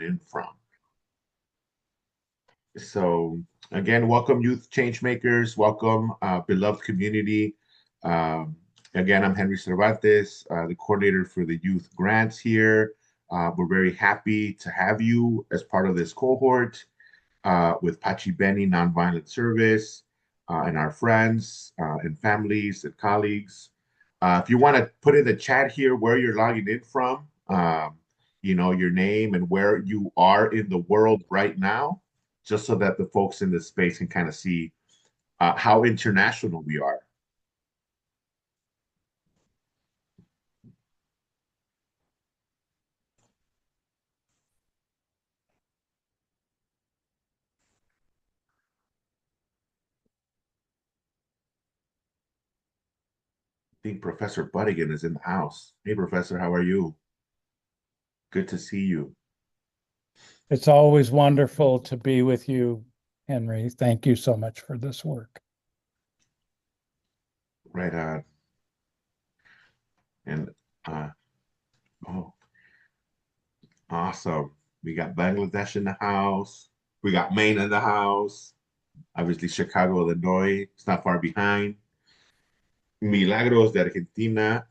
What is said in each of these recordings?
in from. So again, welcome youth change makers, welcome beloved community. Um, Again, I'm Henry Cervantes, the coordinator for the youth grants here. We're very happy to have you as part of this cohort with Pachi Beni Nonviolent Service and our friends and families and colleagues. If you want to put in the chat here where you're logging in from, your name and where you are in the world right now, just so that the folks in this space can kind of see how international we are. I think Professor Buddigan is in the house. Hey, Professor, how are you? Good to see you. It's always wonderful to be with you, Henry. Thank you so much for this work. Right on. And oh, awesome. We got Bangladesh in the house. We got Maine in the house. Obviously, Chicago, Illinois. It's not far behind. Milagros de Argentina.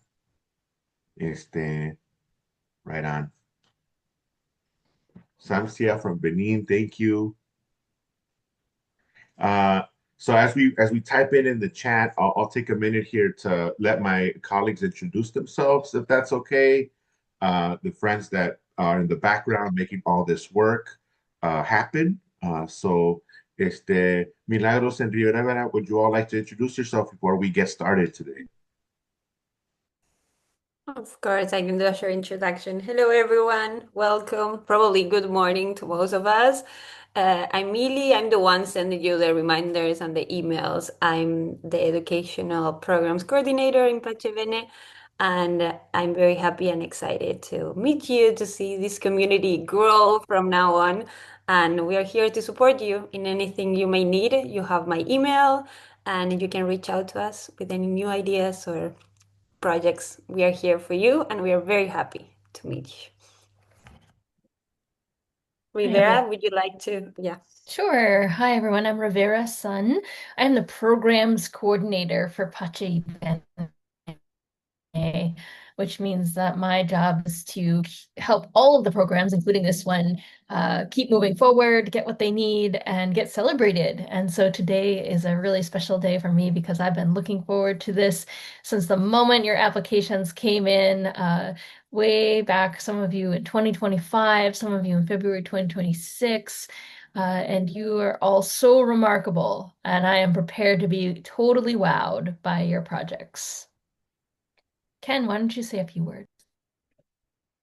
Right on. Samsiath from Benin, thank you. So as we type in the chat, I'll take a minute here to let my colleagues introduce themselves, if that's okay. The friends that are in the background making all this work happen. So, Milagros and Rivera, would you all like to introduce yourself before we get started today? Of course, I can do a short introduction. Hello, everyone. Welcome. Probably good morning to most of us. I'm Millie. I'm the one sending you the reminders and the emails. I'm the educational programs coordinator in Pachevene, and I'm very happy and excited to meet you, to see this community grow from now on. And we are here to support you in anything you may need. You have my email, and you can reach out to us with any new ideas or projects. We are here for you, and we are very happy to meet you. Rivera, would you like to? Yeah. Sure. Hi, everyone. I'm Rivera Sun. I'm the programs coordinator for Pache Bene, which means that my job is to help all of the programs, including this one, keep moving forward, get what they need, and get celebrated. And so today is a really special day for me because I've been looking forward to this since the moment your applications came in, way back, some of you in 2025, some of you in February 2026. And you are all so remarkable, and I am prepared to be totally wowed by your projects. Ken, why don't you say a few words?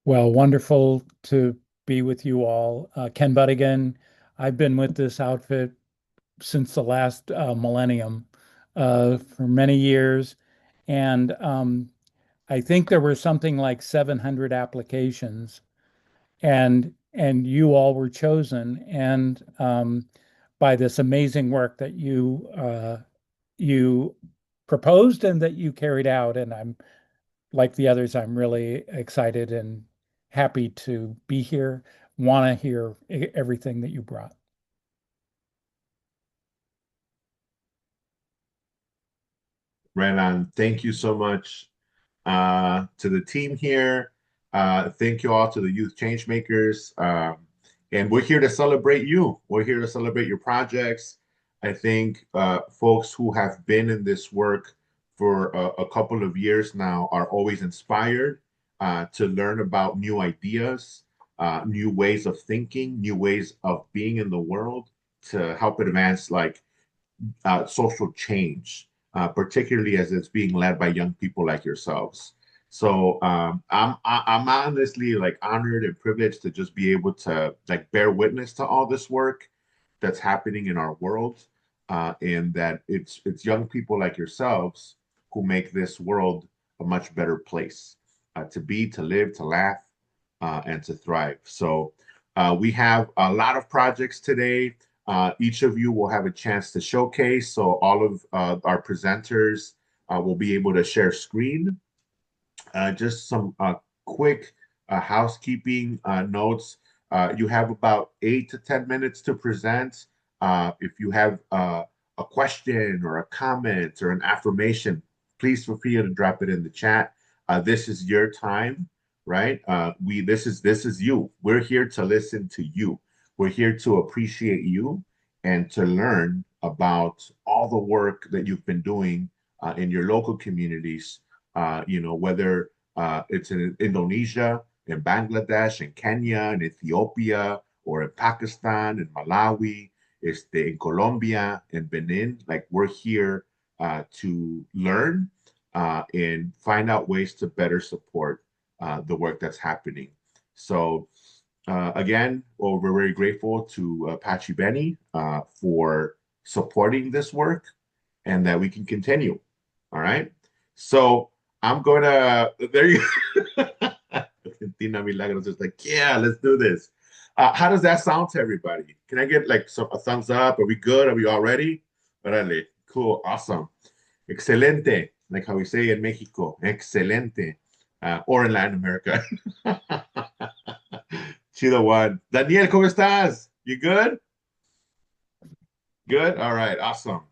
Well, wonderful to be with you all. Ken Buddigan, I've been with this outfit since the last millennium for many years. And I think there were something like 700 applications, and you all were chosen, and by this amazing work that you proposed and that you carried out. And I'm like the others, I'm really excited and happy to be here. Want to hear everything that you brought. Right on. Thank you so much to the team here. Thank you all to the youth change makers. And we're here to celebrate you. We're here to celebrate your projects. I think folks who have been in this work for a couple of years now are always inspired to learn about new ideas, new ways of thinking, new ways of being in the world to help advance social change, particularly as it's being led by young people like yourselves. So I'm honestly honored and privileged to just be able to bear witness to all this work that's happening in our world, and that it's young people like yourselves who make this world a much better place to be, to live, to laugh, and to thrive. So we have a lot of projects today. Each of you will have a chance to showcase. So all of our presenters will be able to share screen. Just some quick housekeeping notes. You have about 8 to 10 minutes to present. If you have a question or a comment or an affirmation, please feel free to drop it in the chat. This is your time, right? This is you. We're here to listen to you. We're here to appreciate you and to learn about all the work that you've been doing in your local communities. Whether it's in Indonesia, in Bangladesh, in Kenya, in Ethiopia, or in Pakistan, in Malawi, in Colombia, in Benin. Like, we're here to learn and find out ways to better support the work that's happening. So again, well, we're very grateful to Apache Benny for supporting this work and that we can continue. All right. So I'm going to, there you Argentina Milagros is like, yeah, let's do this. How does that sound to everybody? Can I get like a thumbs up? Are we good? Are we all ready? Órale. Cool. Awesome. Excelente. Like how we say in Mexico. Excelente. Or in Latin America. Chido one. Daniel, ¿cómo estás? You good? Good? All right. Awesome.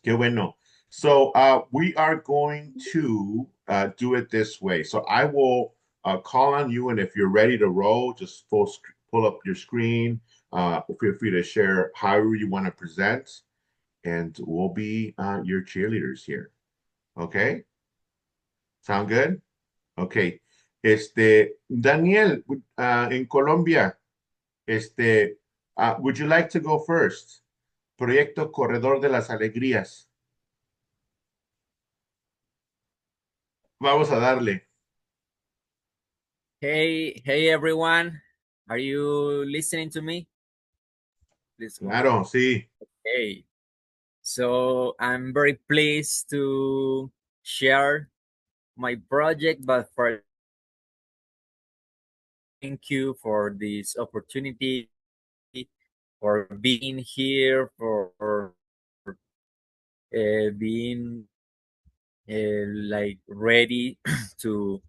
Qué bueno. So we are going to do it this way. So I will call on you, and if you're ready to roll, just pull up your screen. Feel free to share however you want to present, and we'll be your cheerleaders here. Okay? Sound good? Okay. Daniel, in Colombia, would you like to go first? Proyecto Corredor de las Alegrías. Vamos a darle. Hey everyone. Are you listening to me? Claro, sí. Okay. So I'm very pleased to share my project, but for thank you for this opportunity, for being here, for being like ready to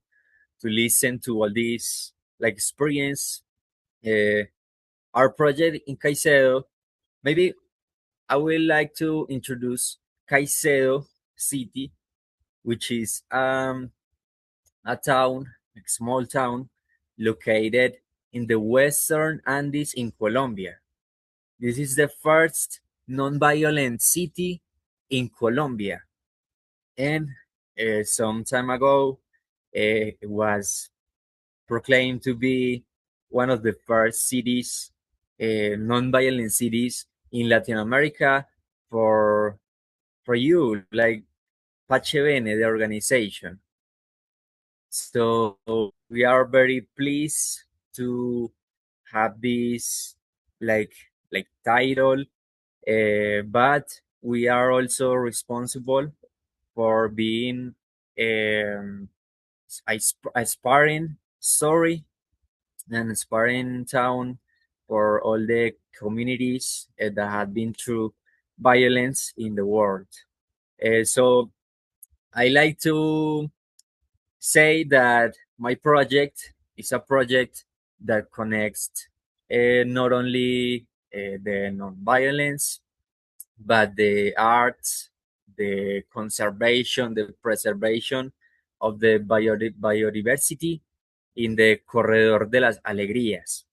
listen to all this like experience. Our project in Caicedo, maybe I would like to introduce Caicedo city, which is a town, a small town located in the Western Andes in Colombia. This is the first non-violent city in Colombia. And some time ago, it was proclaimed to be one of the first cities, non-violent cities in Latin America for you, like Pachevene, the organization. So we are very pleased to have this like title, but we are also responsible for being aspiring town for all the communities that have been through violence in the world. So I like to say that my project is a project that connects not only the non-violence, but the arts, the conservation, the preservation of the biodiversity in the Corredor de las Alegrías,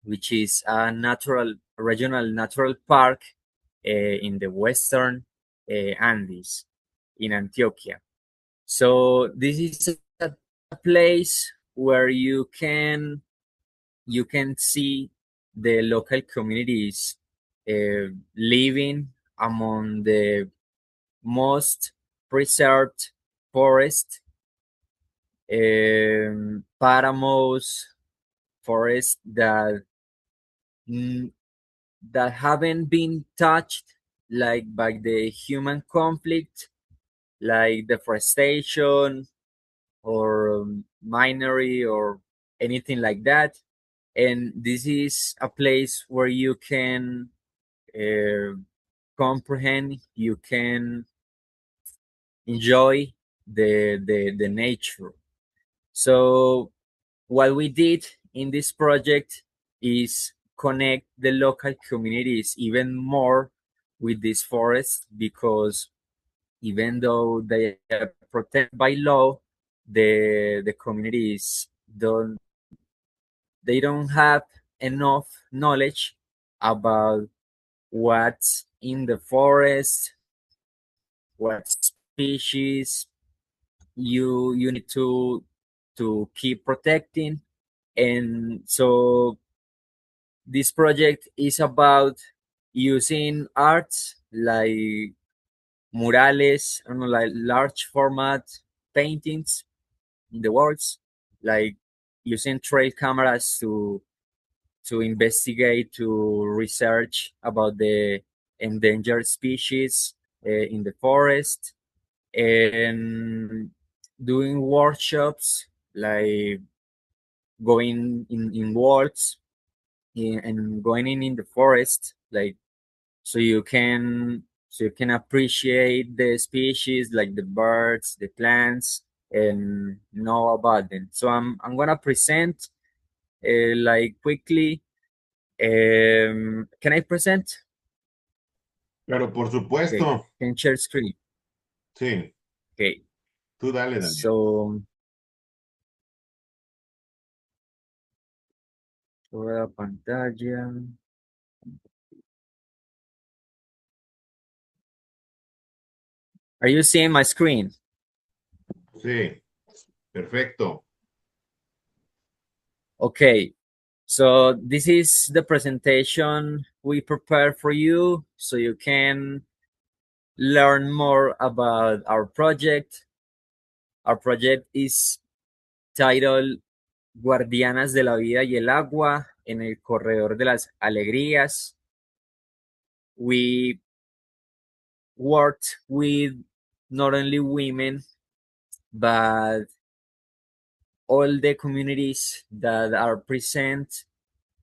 which is a regional natural park in the Western Andes in Antioquia. So this is a place where you can see the local communities living among the most preserved forest, paramos, forests that haven't been touched like by the human conflict, like deforestation or minery or anything like that. And this is a place where you can comprehend, you can enjoy the nature. So what we did in this project is connect the local communities even more with this forest, because even though they are protected by law, the communities don't have enough knowledge about what's in the forest, what species you need to keep protecting. And so this project is about using arts like murales, I don't know, like large format paintings in the walls, like using trail cameras to investigate, to research about the endangered species in the forest, and doing workshops like going in walks and going in the forest, like so you can appreciate the species, like the birds, the plants, and know about them. So I'm gonna present like quickly. Can I present? Pero por Okay, supuesto, can share screen. sí, Okay, tú dale, Daniel. so toda la pantalla. Are you seeing my screen? Sí, perfecto. Okay, so this is the presentation we prepared for you, so you can learn more about our project. Our project is titled Guardianas de la Vida y el Agua en el Corredor de las Alegrías. We worked with not only women, but all the communities that are present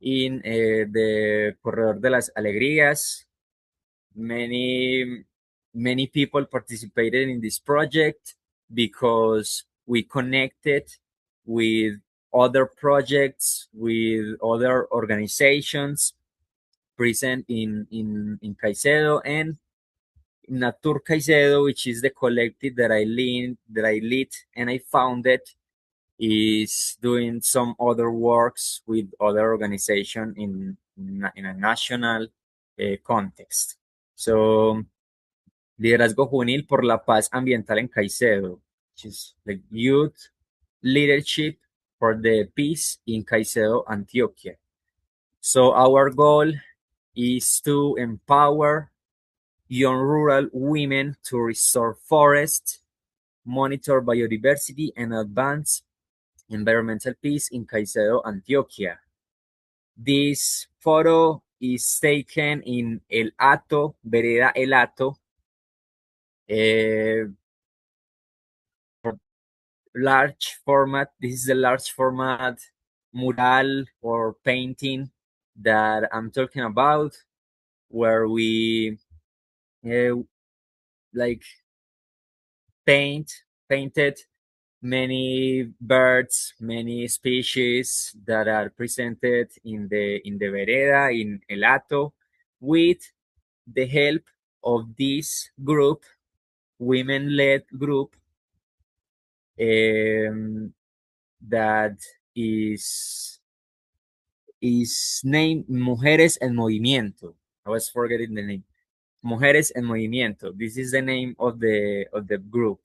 in the Corredor de las Alegrías. Many people participated in this project because we connected with other projects, with other organizations present in Caicedo, and Natur Caicedo, which is the collective that I lead and I founded, is doing some other works with other organization in a national context. So, Liderazgo Juvenil por la Paz Ambiental en Caicedo, which is like youth leadership for the peace in Caicedo, Antioquia. So our goal is to empower young rural women to restore forests, monitor biodiversity, and advance environmental peace in Caicedo, Antioquia. This photo is taken in El Hato, Vereda El Hato, large format. This is a large format mural or painting that I'm talking about, where we like painted many birds, many species that are presented in the vereda in El Hato, with the help of this group, women-led group, that is named Mujeres en Movimiento. I was forgetting the name. Mujeres en Movimiento. This is the name of the group.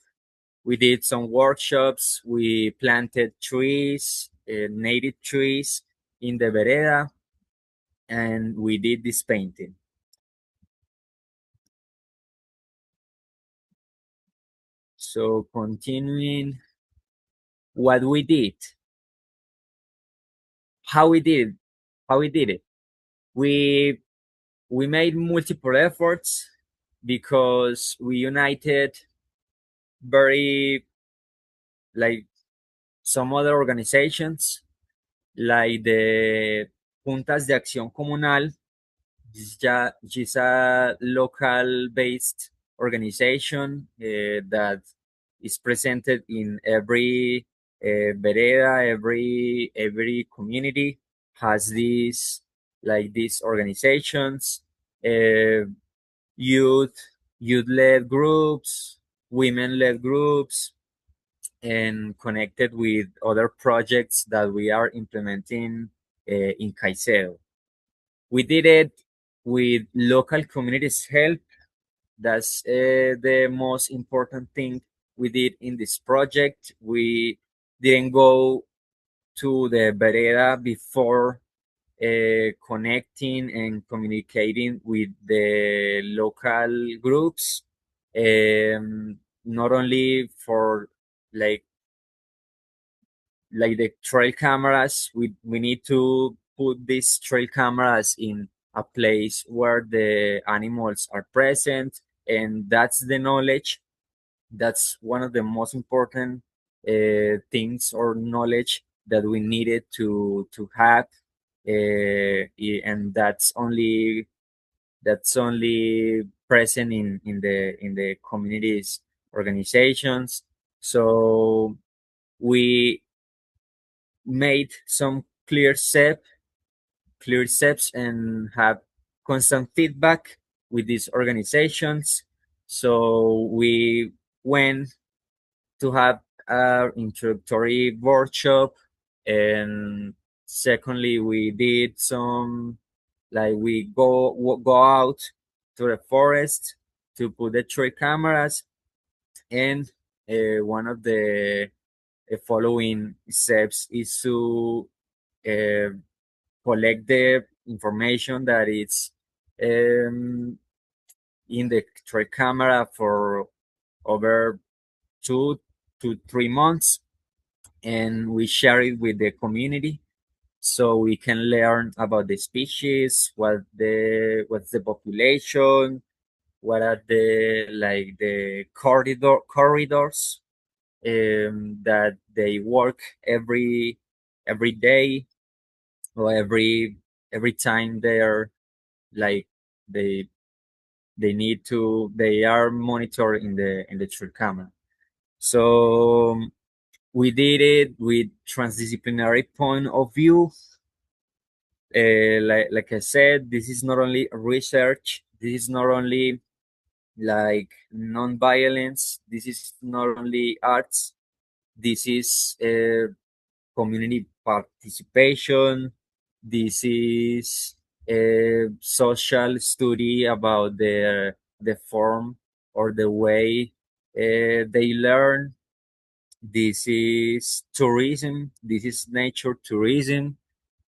We did some workshops. We planted trees, native trees in the vereda, and we did this painting. So continuing what we did, how we did it. We made multiple efforts because we united very like some other organizations like the Juntas de Acción Comunal. This is a local-based organization that is presented in every vereda, every community has these organizations, youth-led groups, women-led groups, and connected with other projects that we are implementing in Caicedo. We did it with local communities' help. That's the most important thing we did in this project. We didn't go to the vereda before connecting and communicating with the local groups, not only for like the trail cameras. We need to put these trail cameras in a place where the animals are present, and that's the knowledge. That's one of the most important things or knowledge that we needed to have, and that's only present in the communities organizations. So we made some clear steps and have constant feedback with these organizations. So we went to have our introductory workshop, and secondly, we did some we go out to the forest to put the tree cameras, and one of the following steps is to uh, collect the information that is um, in the tree camera for over 2 to 3 months, and we share it with the community so we can learn about the species, what's the population, what are the corridors that they work every day, or every time they're like they they are monitored in the tree camera. So we did it with transdisciplinary point of view. Like I said, this is not only research. This is not only non-violence. This is not only arts. This is community participation. This is a social study about the form or the way they learn. This is tourism. This is nature tourism,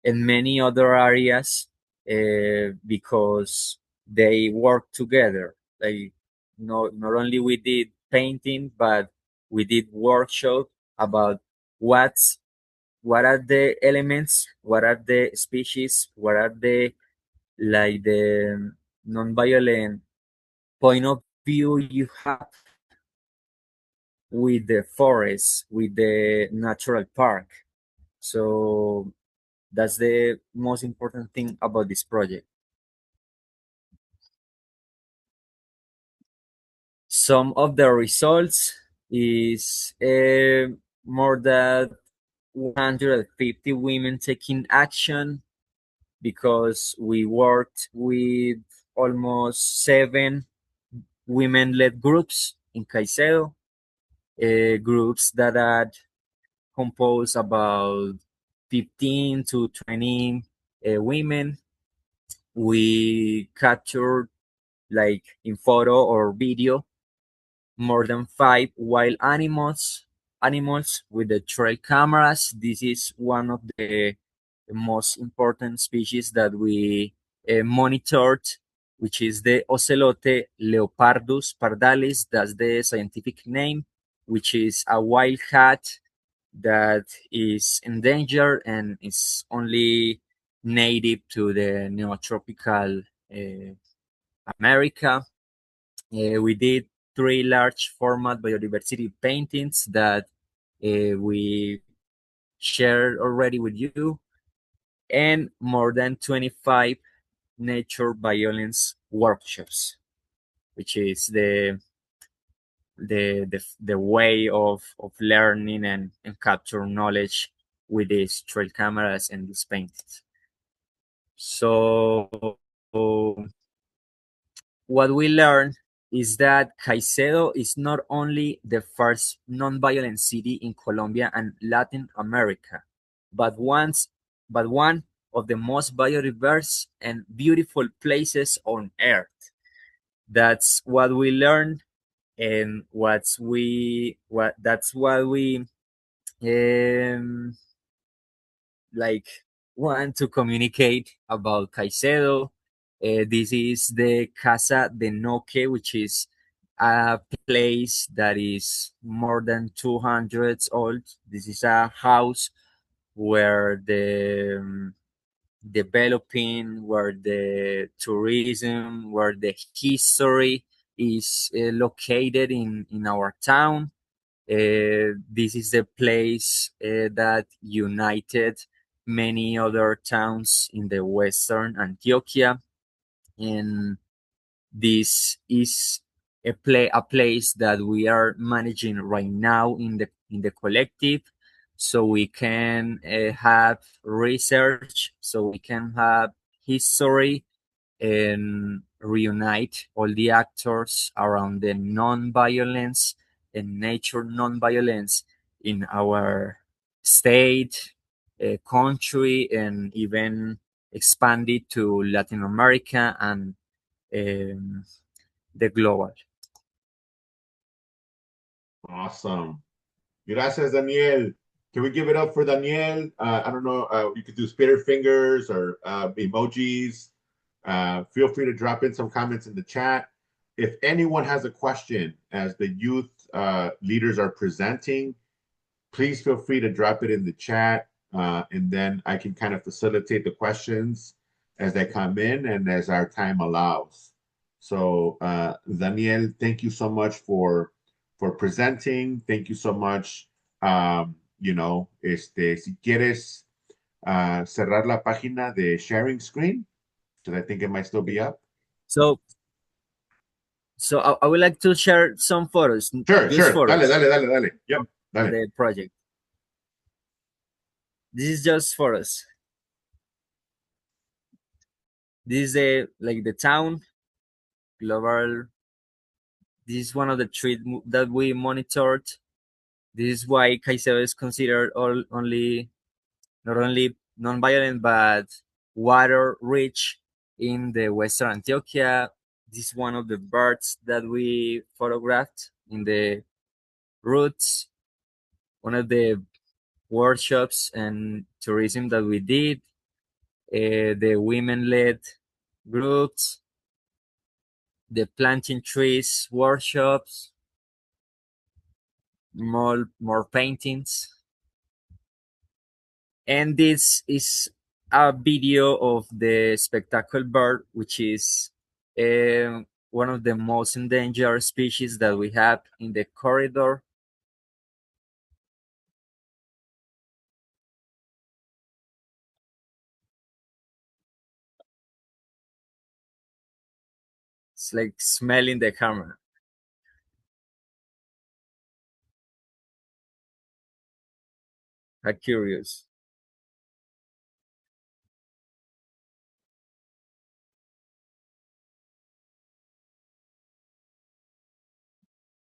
and many other areas because they work together. Not only we did painting, but we did workshop about what are the elements, what are the species, what are the non-violent point of view you have with the forest, with the natural park. So that's the most important thing about this project. Some of the results is more than 150 women taking action, because we worked with almost 7 women-led groups in Caicedo, groups that are composed about 15 to 20 women. We captured, in photo or video, more than 5 wild animals with the trail cameras. This is one of the most important species that we monitored, which is the ocelote leopardus pardalis. That's the scientific name, which is a wild cat that is endangered and is only native to the neotropical America. We did 3 large format biodiversity paintings that we shared already with you, and more than 25 nature violence workshops, which is the way of learning and capture knowledge with these trail cameras and these paintings. So what we learned is that Caicedo is not only the first non-violent city in Colombia and Latin America, but one of the most biodiverse and beautiful places on earth. That's what we learned, and that's what we like want to communicate about Caicedo. This is the Casa de Noque, which is a place that is more than 200 old. This is a house where the developing, where the tourism, where the history is located in our town. This is the place that united many other towns in the western Antioquia, and this is a place that we are managing right now in the collective, so we can have research, so we can have history, and reunite all the actors around the non-violence and nature non-violence in our state, country, and even expand it to Latin America and the global. Awesome. Gracias, Daniel. Can we give it up for Daniel? I don't know. You could do spider fingers or emojis. Feel free to drop in some comments in the chat. If anyone has a question as the youth leaders are presenting, please feel free to drop it in the chat, and then I can kind of facilitate the questions as they come in and as our time allows. So, Daniel, thank you so much for presenting. Thank you so much. You know, si quieres cerrar la página de sharing screen, because I think it might still be up. So I would like to share some photos. Sure. Photos Dale. Yep. of the project. This is just photos. This is the town global. This is one of the trees that we monitored. This is why Caicedo is considered not only non-violent but water rich in the Western Antioquia. This is one of the birds that we photographed in the routes. One of the workshops and tourism that we did. The women-led groups, the planting trees workshops, more paintings. And this is a video of the spectacle bird, which is one of the most endangered species that we have in the corridor. It's like smelling the camera. How curious.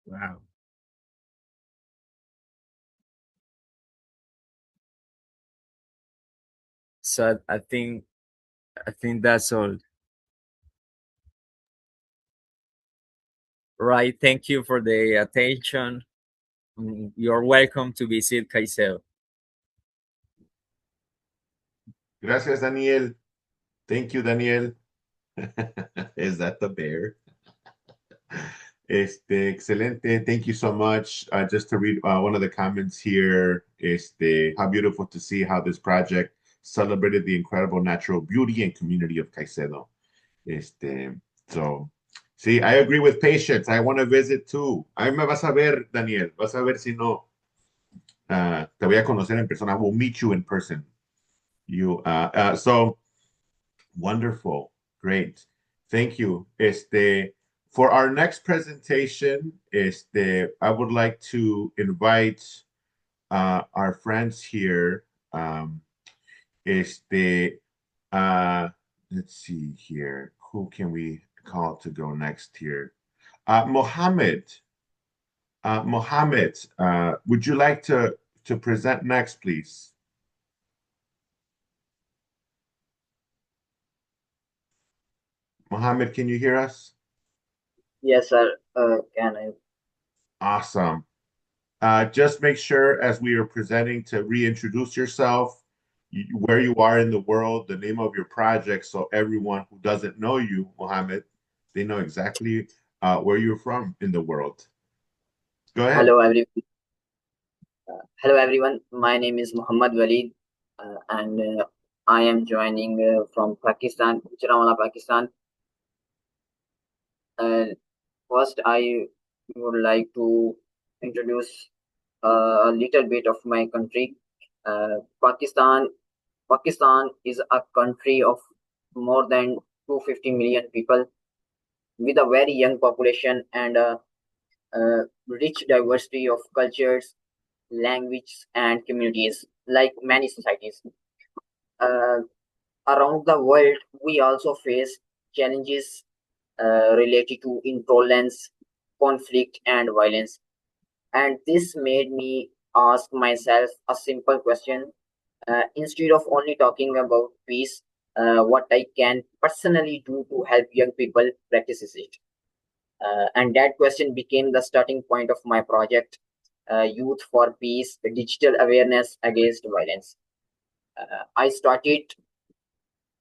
Wow. So I think that's all. Right. Thank you for the attention. You're welcome to visit Caicedo. Gracias, Daniel. Thank you, Daniel. Is that the bear? Excelente. Thank you so much. Just to read one of the comments here. How beautiful to see how this project celebrated the incredible natural beauty and community of Caicedo. So, sí, I agree with Patience. I want to visit too. A mí me vas a ver, Daniel. Vas a ver si no. Te voy a conocer en persona. I will meet you in person. So wonderful. Great. Thank you. For our next presentation, I would like to invite our friends here. Let's see here. Who can we call to go next here? Mohammed. Mohammed, would you like to present next, please? Mohammed, can you hear us? Yes, sir. Can I? Awesome. Just make sure as we are presenting to reintroduce yourself, where you are in the world, the name of your project, so everyone who doesn't know you, Mohammed, they know exactly where you're from in the world. Go ahead. Hello, everyone. My name is Muhammad Waleed, and I am joining from Pakistan, Gujarat, Pakistan. First, I would like to introduce a little bit of my country. Pakistan is a country of more than 250 million people with a very young population and a rich diversity of cultures, languages, and communities, like many societies. Around the world, we also face challenges related to intolerance, conflict, and violence. And this made me ask myself a simple question. Instead of only talking about peace, what I can personally do to help young people practice it. And that question became the starting point of my project, Youth for Peace, Digital Awareness Against Violence. I started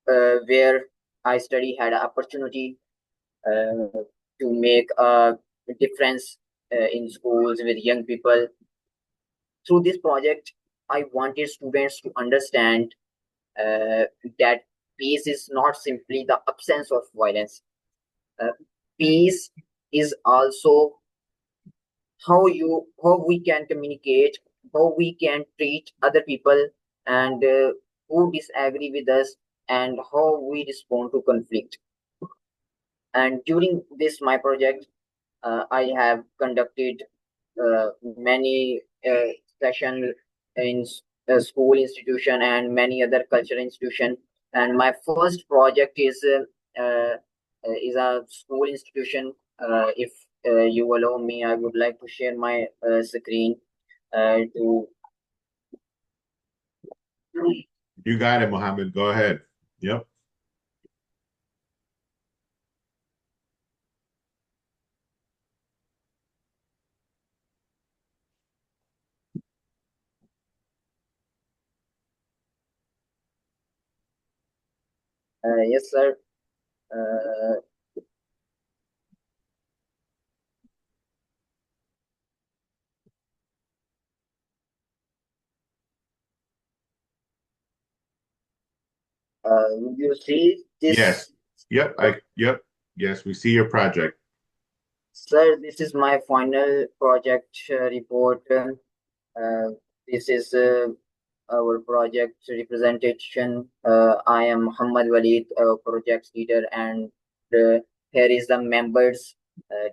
where I study had an opportunity to make a difference in schools with young people. Through this project, I wanted students to understand that peace is not simply the absence of violence. Peace is also how we can communicate, how we can treat other people, and who disagree with us, and how we respond to conflict. And during this my project, I have conducted many sessions in school institution and many other cultural institution. And my first project is a school institution. If you allow me, I would like to share my screen to. You got it, Mohammed. Go ahead. Yep. Yes, sir. Uh, you see this? Yes. Yep. Yep. Yes, we see your project. Sir, this is my final project report. This is our project representation. I am Muhammad Waleed, project leader, and here is the members.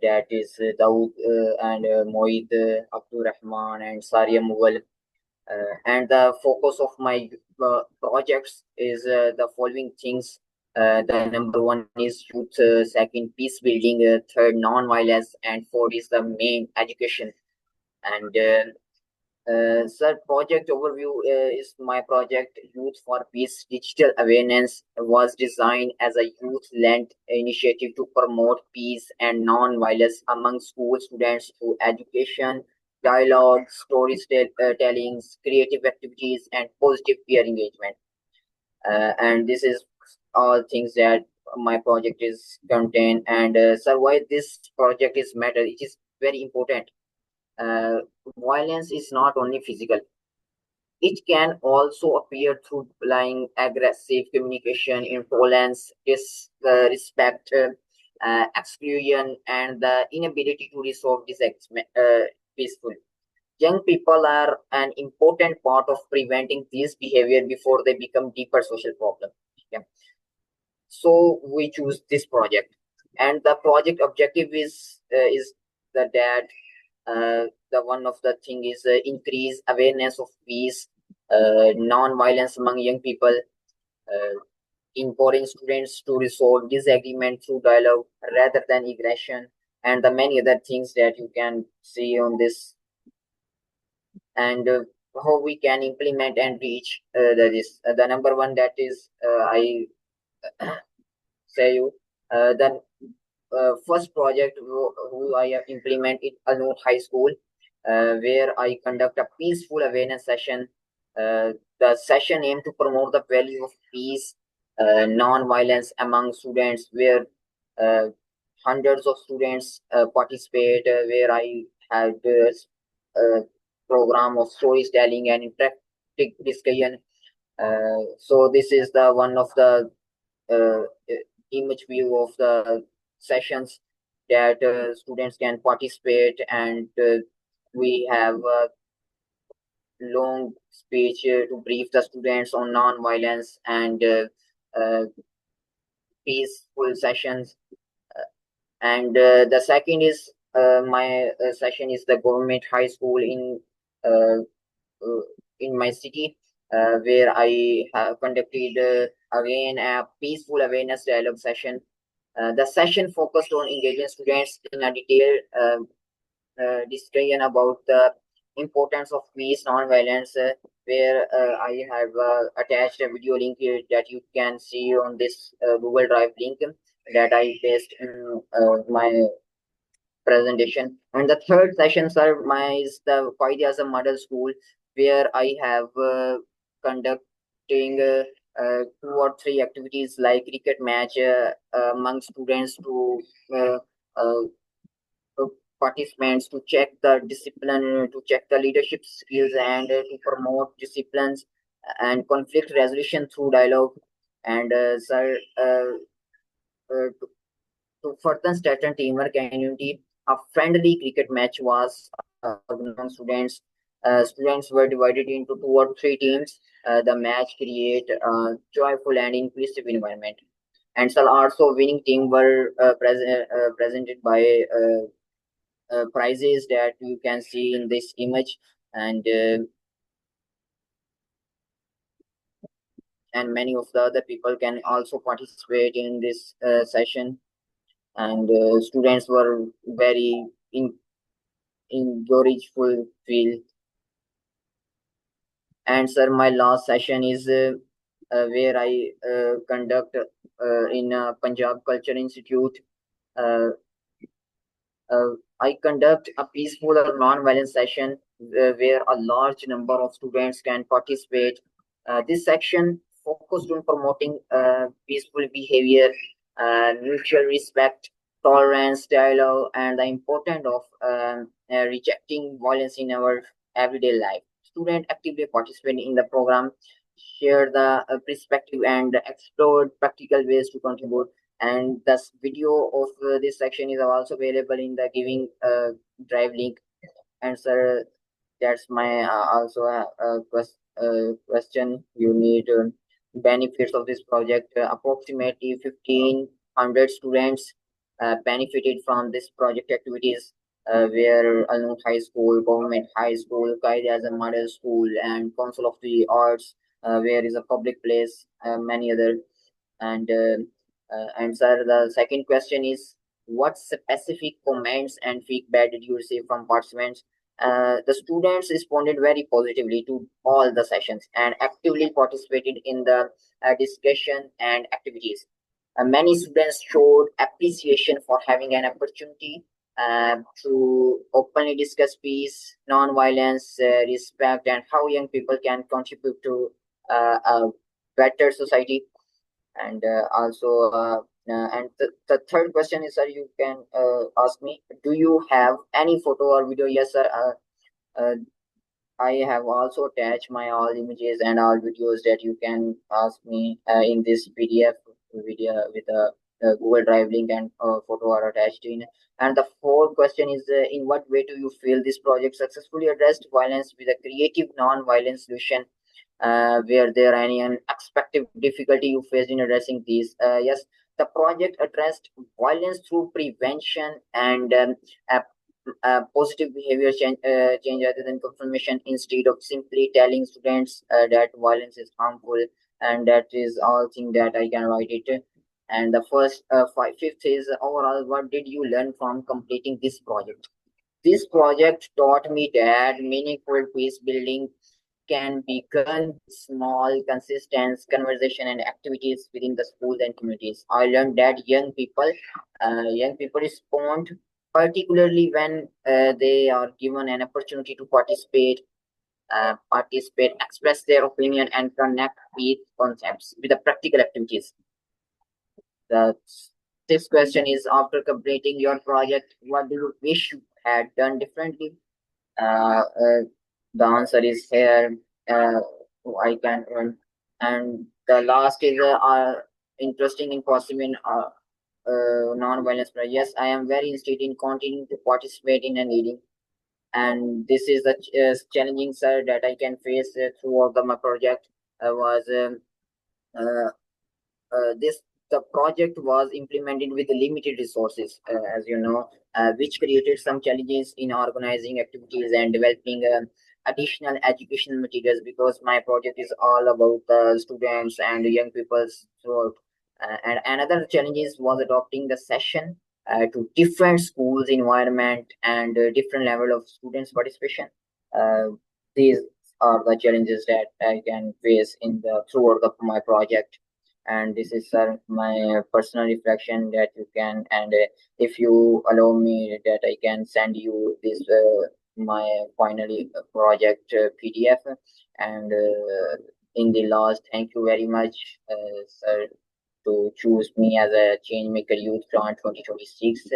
That is Dawood and Moeed, Abdul Rahman, and Saria Mughal. And the focus of my projects is the following things. The number one is youth, second peace building, third non-violence, and fourth is the main education. And sir, project overview is my project Youth for Peace Digital Awareness was designed as a youth-led initiative to promote peace and non-violence among school students through education, dialogue, tellings, creative activities, and positive peer engagement. And this is all things that my project is contain. And sir, why this project is matter? It is very important. Violence is not only physical. It can also appear through lying, aggressive communication, intolerance, disrespect, exclusion, and the inability to resolve disagreement peacefully. Young people are an important part of preventing this behavior before they become deeper social problem. Yeah. So we choose this project. And the project objective is that the one of the thing is increase awareness of peace, non-violence among young people, empowering students to resolve disagreement through dialogue rather than aggression, and the many other things that you can see on this, and how we can implement and reach the number one, that is I say you the first project who I have implemented Alnoor High School, where I conduct a peaceful awareness session. The session aimed to promote the value of peace, non-violence among students, where uh, hundreds of students participate, where I had a program of storytelling and interactive discussion. So this is the one of the uh, image view of the sessions that students can participate, and we have a long speech to brief the students on non-violence and uh, peaceful sessions. And the second is my session is the government high school uh, in my city, where I have conducted again a peaceful awareness dialogue session. The session focused on engaging students in a detailed discussion about the importance of peace, non-violence, where I have attached a video link here that you can see on this Google Drive link that I pasted in my presentation. And the third session, sir, is the Quaid Model School, where I have conducting 2 or 3 activities like cricket match among students to uh, uh, participants to check the discipline, to check the leadership skills, and to promote disciplines and conflict resolution through dialogue. And sir, to further strengthen teamwork and unity, a friendly cricket match was organized among students. Students were divided into 2 or 3 teams. The match create a joyful and inclusive environment. And so also winning team were presented by prizes that you can see in this image, and many of the other people can also participate in this session. And students were very encourageful feel. And sir, my last session is where I conduct in Punjab Culture Institute. Uh, I conduct a peaceful or non-violent session where a large number of students can participate. This section focused on promoting peaceful behavior, mutual respect, tolerance, dialogue, and the importance of rejecting violence in our everyday life. Students actively participate in the program, share the perspective, and explore practical ways to contribute. And this video of this section is also available in the giving drive link. And sir, that's my also question. You need benefits of this project. Approximately 1,500 students benefited from this project activities, where Alnoor High School, Government High School, Qaid Azam Model School, and Council of the Arts, where is a public place, many other. And sir, the second question is, what specific comments and feedback did you receive from participants? The students responded very positively to all the sessions and actively participated in the discussion and activities. Many students showed appreciation for having an opportunity to openly discuss peace, non-violence, respect, and how young people can contribute to a better society. And the third question is, sir, you can ask me, do you have any photo or video? Yes, sir. Uh, I have also attached my all images and all videos that you can ask me in this PDF video with a Google Drive link, and photo are attached in. And the fourth question is, in what way do you feel this project successfully addressed violence with a creative non-violent solution? Were there any unexpected difficulty you faced in addressing these? Yes, The project addressed violence through prevention and positive behavior change rather than confirmation, instead of simply telling students that violence is harmful. And that is all thing that I can write it. And the fifth is overall, what did you learn from completing this project? This project taught me that meaningful peace building can begin with small, consistent conversation and activities within the schools and communities. I learned that young people respond, particularly when they are given an opportunity to express their opinion, and connect with concepts with the practical activities. The sixth question is: after completing your project, what do you wish you had done differently? The answer is here. Uh, I can earn. And the last is interesting in positive in non-violence. Yes, I am very interested in continuing to participate in and leading. And this is the challenging sir that I can face throughout my project. Was uh, this The project was implemented with limited resources, as you know, which created some challenges in organizing activities and developing additional educational materials, because my project is all about students and young people throughout. And another challenges was adopting the session to different schools environment and different level of students participation. Uh, these are the challenges that I can face in the throughout of my project. And this is my personal reflection that you can, and if you allow me, that I can send you this my finally project PDF. And in the last, thank you very much, sir, to choose me as a Changemaker Youth Grant 2026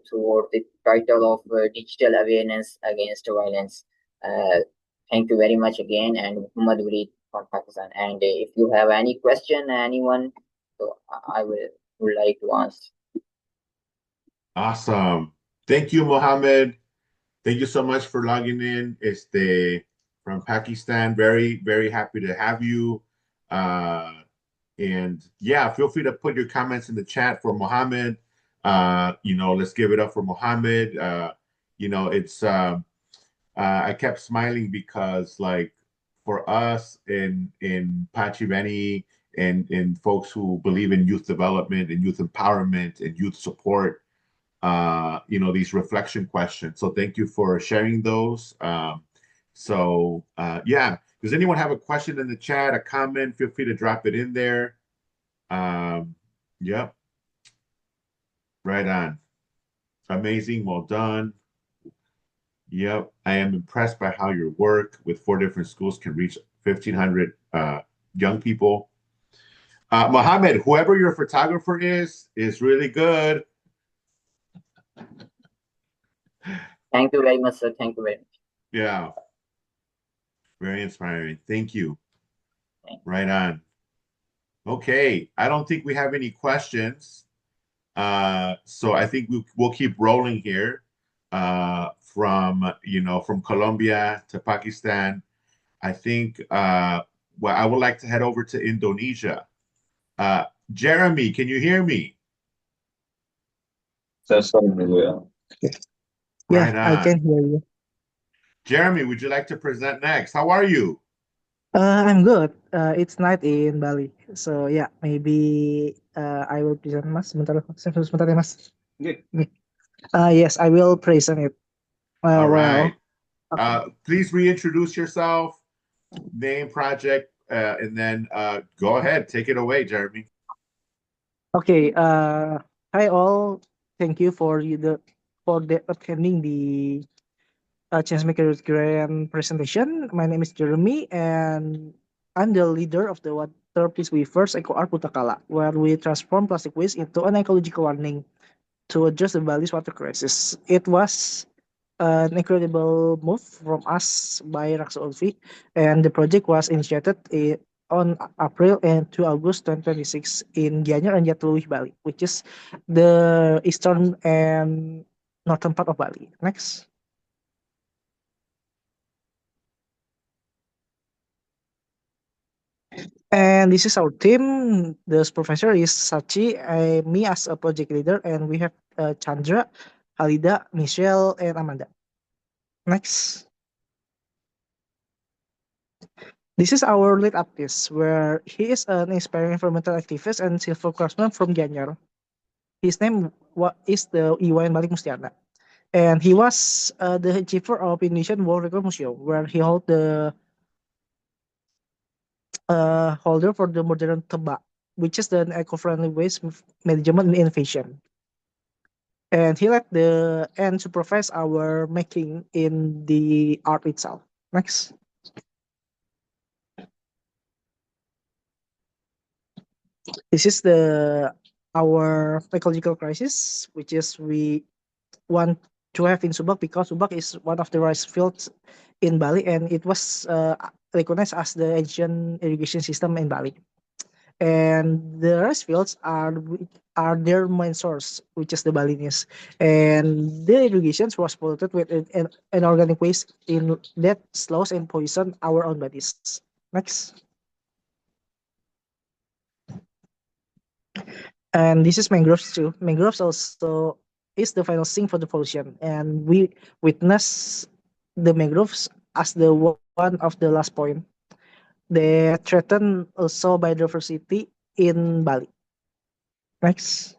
toward the title of Digital Awareness Against Violence. Uh, Thank you very much again, and Muhammad Waleed from Pakistan. And if you have any question, anyone, so I would like to answer. Awesome. Thank you, Mohammed. Thank you so much for logging in. From Pakistan. Very, very happy to have you. And yeah, feel free to put your comments in the chat for Mohammed. Let's give it up for Mohammed. It's I kept smiling because, like, for us in Pachiveni and in folks who believe in youth development and youth empowerment and youth support, these reflection questions. So thank you for sharing those. Yeah, does anyone have a question in the chat, a comment? Feel free to drop it in there. Yep, right on. Amazing, well done. Yep, I am impressed by how your work with 4 different schools can reach 1,500 young people. Mohammed, whoever your photographer is really good. Thank you very much, sir. Thank you very much. Yeah, very inspiring. Thank you. Right on. Okay, I don't think we have any questions. So I think we'll keep rolling here. From Colombia to Pakistan. I think I would like to head over to Indonesia. Jeremy, can you hear me? That's yeah. Right Yeah, I on. can hear you. Jeremy, would you like to present next? How are you? I'm good. It's night in Bali. So yeah, maybe I will present mas. Sebentar ya mas. Good. Yes, I will present it. All Well, right. Please reintroduce yourself, name, project, and then go ahead. Take it away, Jeremy. okay. Hi all. Thank you for attending the Changemaker Youth Grant presentation. My name is Jeremy, and I'm the leader of the Water Peace Weavers Eco Art Putakala, where we transform plastic waste into an ecological warning to address the Bali's water crisis. It was an incredible move from us by Raksa Ulfi, and the project was initiated on April and 2 August 2026 in Gianyar and Jatiluwih, Bali, which is the eastern and northern part of Bali. Next. And this is our team. The professor is Sachi, me as a project leader, and we have Chandra, Halida, Michelle, and Amanda. Next. This is our lead artist, where he is an inspiring environmental activist and civil craftsman from Gianyar. His name is the Iwan Malik Mustiana. And he was the achiever of Indonesian World Record Museum, where he held the holder for the modern Teba, which is the eco-friendly waste management and innovation. And he led the and supervised our making in the art itself. Next. This is the our ecological crisis, which is we want to have in Subak because Subak is one of the rice fields in Bali, and it was recognized as the ancient irrigation system in Bali. And the rice fields are their main source, which is the Balinese, and the irrigations was polluted with an organic waste in that slows and poison our own bodies. Next. And this is mangroves too. Mangroves also is the final thing for the pollution, and we witness the mangroves as the one of the last point. They threaten also biodiversity in Bali. Next.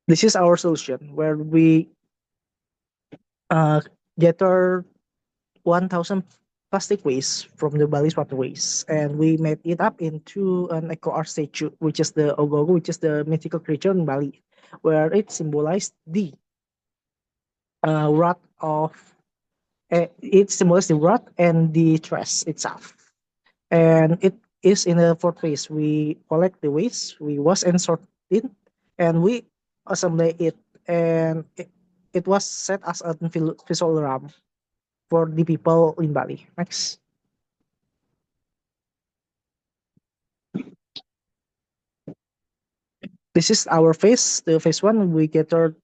This is our solution where we uh, gather 1,000 plastic waste from the Bali's waterways, and we made it up into an eco art statue, which is the Ogogo, which is the mythical creature in Bali, where it symbolized the wrath of it symbolizes the wrath and the trash itself, and it is in a four phase. We collect the waste, we wash and sort it, and we assemble it, and it was set as a visual RAM for the people in Bali. Next. This is our phase. The phase one, we gathered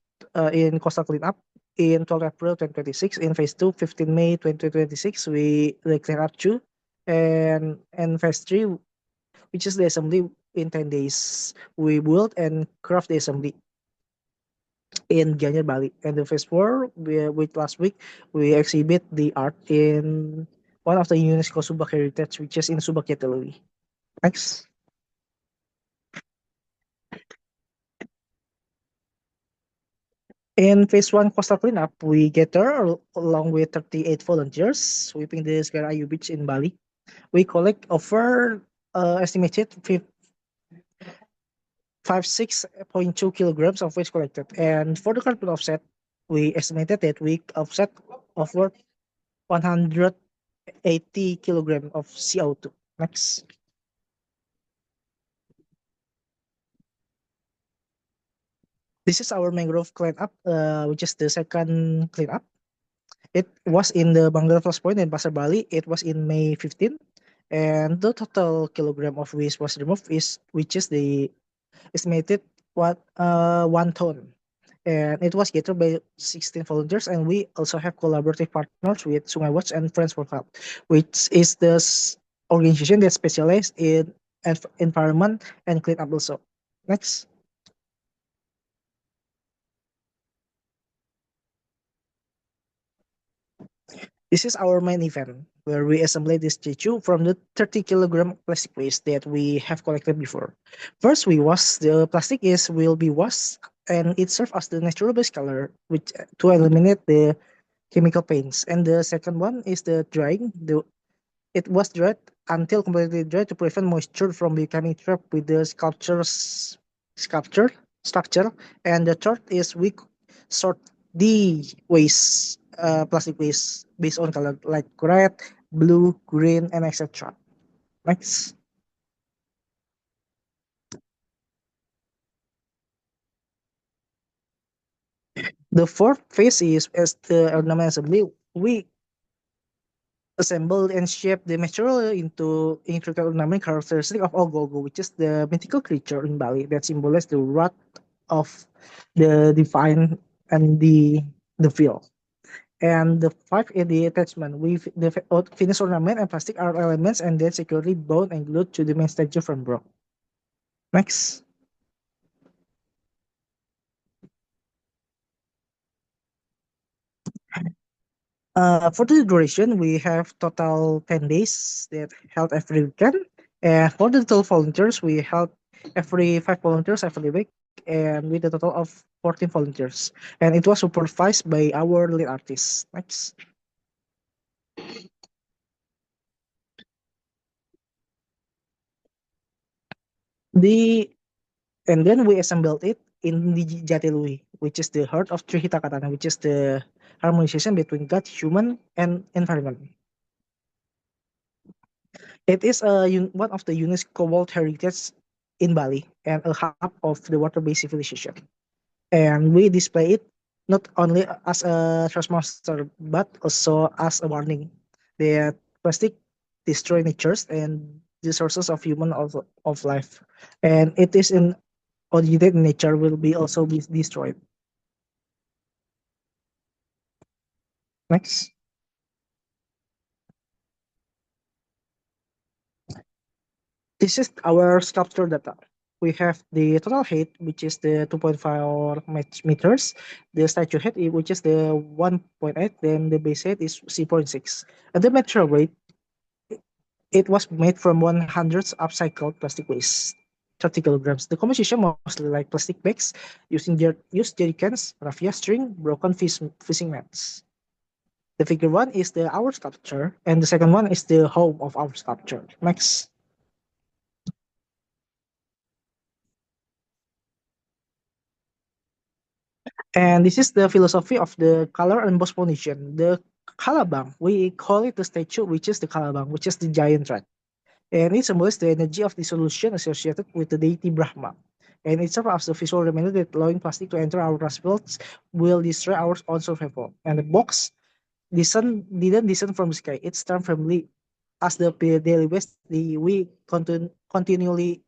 in coastal cleanup in 12 April 2026. In phase two, 15 May 2026, we clean up two. And phase three, which is the assembly in 10 days, we build and craft the assembly in Gianyar, Bali. And the phase four, with last week, we exhibit the art in one of the UNESCO Subak Heritage, which is in Subak Yatalui. Next. In phase one coastal cleanup, we gather along with 38 volunteers sweeping the Scarcity beach in Bali. We collect over estimated 56.2 kilograms of waste collected. And for the carbon offset, we estimated that we offset over 180 kilograms of CO2. Next. This is our mangrove cleanup, which is the second cleanup. It was in the Mangrove Lost Point in Pasar Bali. It was in May 15, and the total kilogram of waste was removed which is the estimated 1 ton, and it was gathered by 16 volunteers. And we also have collaborative partners with Sungai Watch and Friends for Health, which is the organization that specializes in environment and cleanup also. Next. This is our main event where we assemble this statue from the 30 kilogram plastic waste that we have collected before. First, we wash the plastic will be washed, and it serves as the natural base color, which to eliminate the chemical paints. And the second one is the drying. It was dried until completely dry to prevent moisture from becoming trapped with the sculpture structure. And the third is we sort the waste, plastic waste based on color like red, blue, green, and etc. Next. The fourth phase is as the ornament assembly. We assemble and shape the material into intricate ornament characteristic of Ogogo, which is the mythical creature in Bali that symbolizes the wrath of the divine and the field. And the five in the attachment, the finished ornament and plastic are elements and then securely bound and glued to the main statue from bronze. Next. For the duration, we have total 10 days that held every weekend. And for the total volunteers, we held every 5 volunteers every week and with a total of 14 volunteers. And it was supervised by our lead artist. Next. The and then we assembled it in the Jatilui, which is the heart of Trihita Katana, which is the harmonization between God, human, and environment. It is one of the UNESCO World Heritage in Bali and a hub of the water-based civilization. And we display it not only as a trash monster, but also as a warning that plastic destroy natures and the sources of human of life. And it is in originated in nature will be also be destroyed. Next. This is our sculpture data. We have the total height, which is the 2.5 meters, the statue height, which is the 1.8, then the base height is 0.6. And the material weight, it was made from 100 upcycled plastic waste, 30 kilograms. The composition mostly like plastic bags, used jerry cans, raffia string, broken fishing nets. The figure one is the our sculpture, and the second one is the home of our sculpture. Next. And this is the philosophy of the color and boss foundation. The kalabang, we call it the statue, which is the kalabang, which is the giant rat. And it symbolizes the energy of dissolution associated with the deity Brahma. And it serves as a visual reminder that allowing plastic to enter our rice fields will destroy our own survival. And the box, the sun didn't descend from the sky, it's turned from as the daily waste, we continually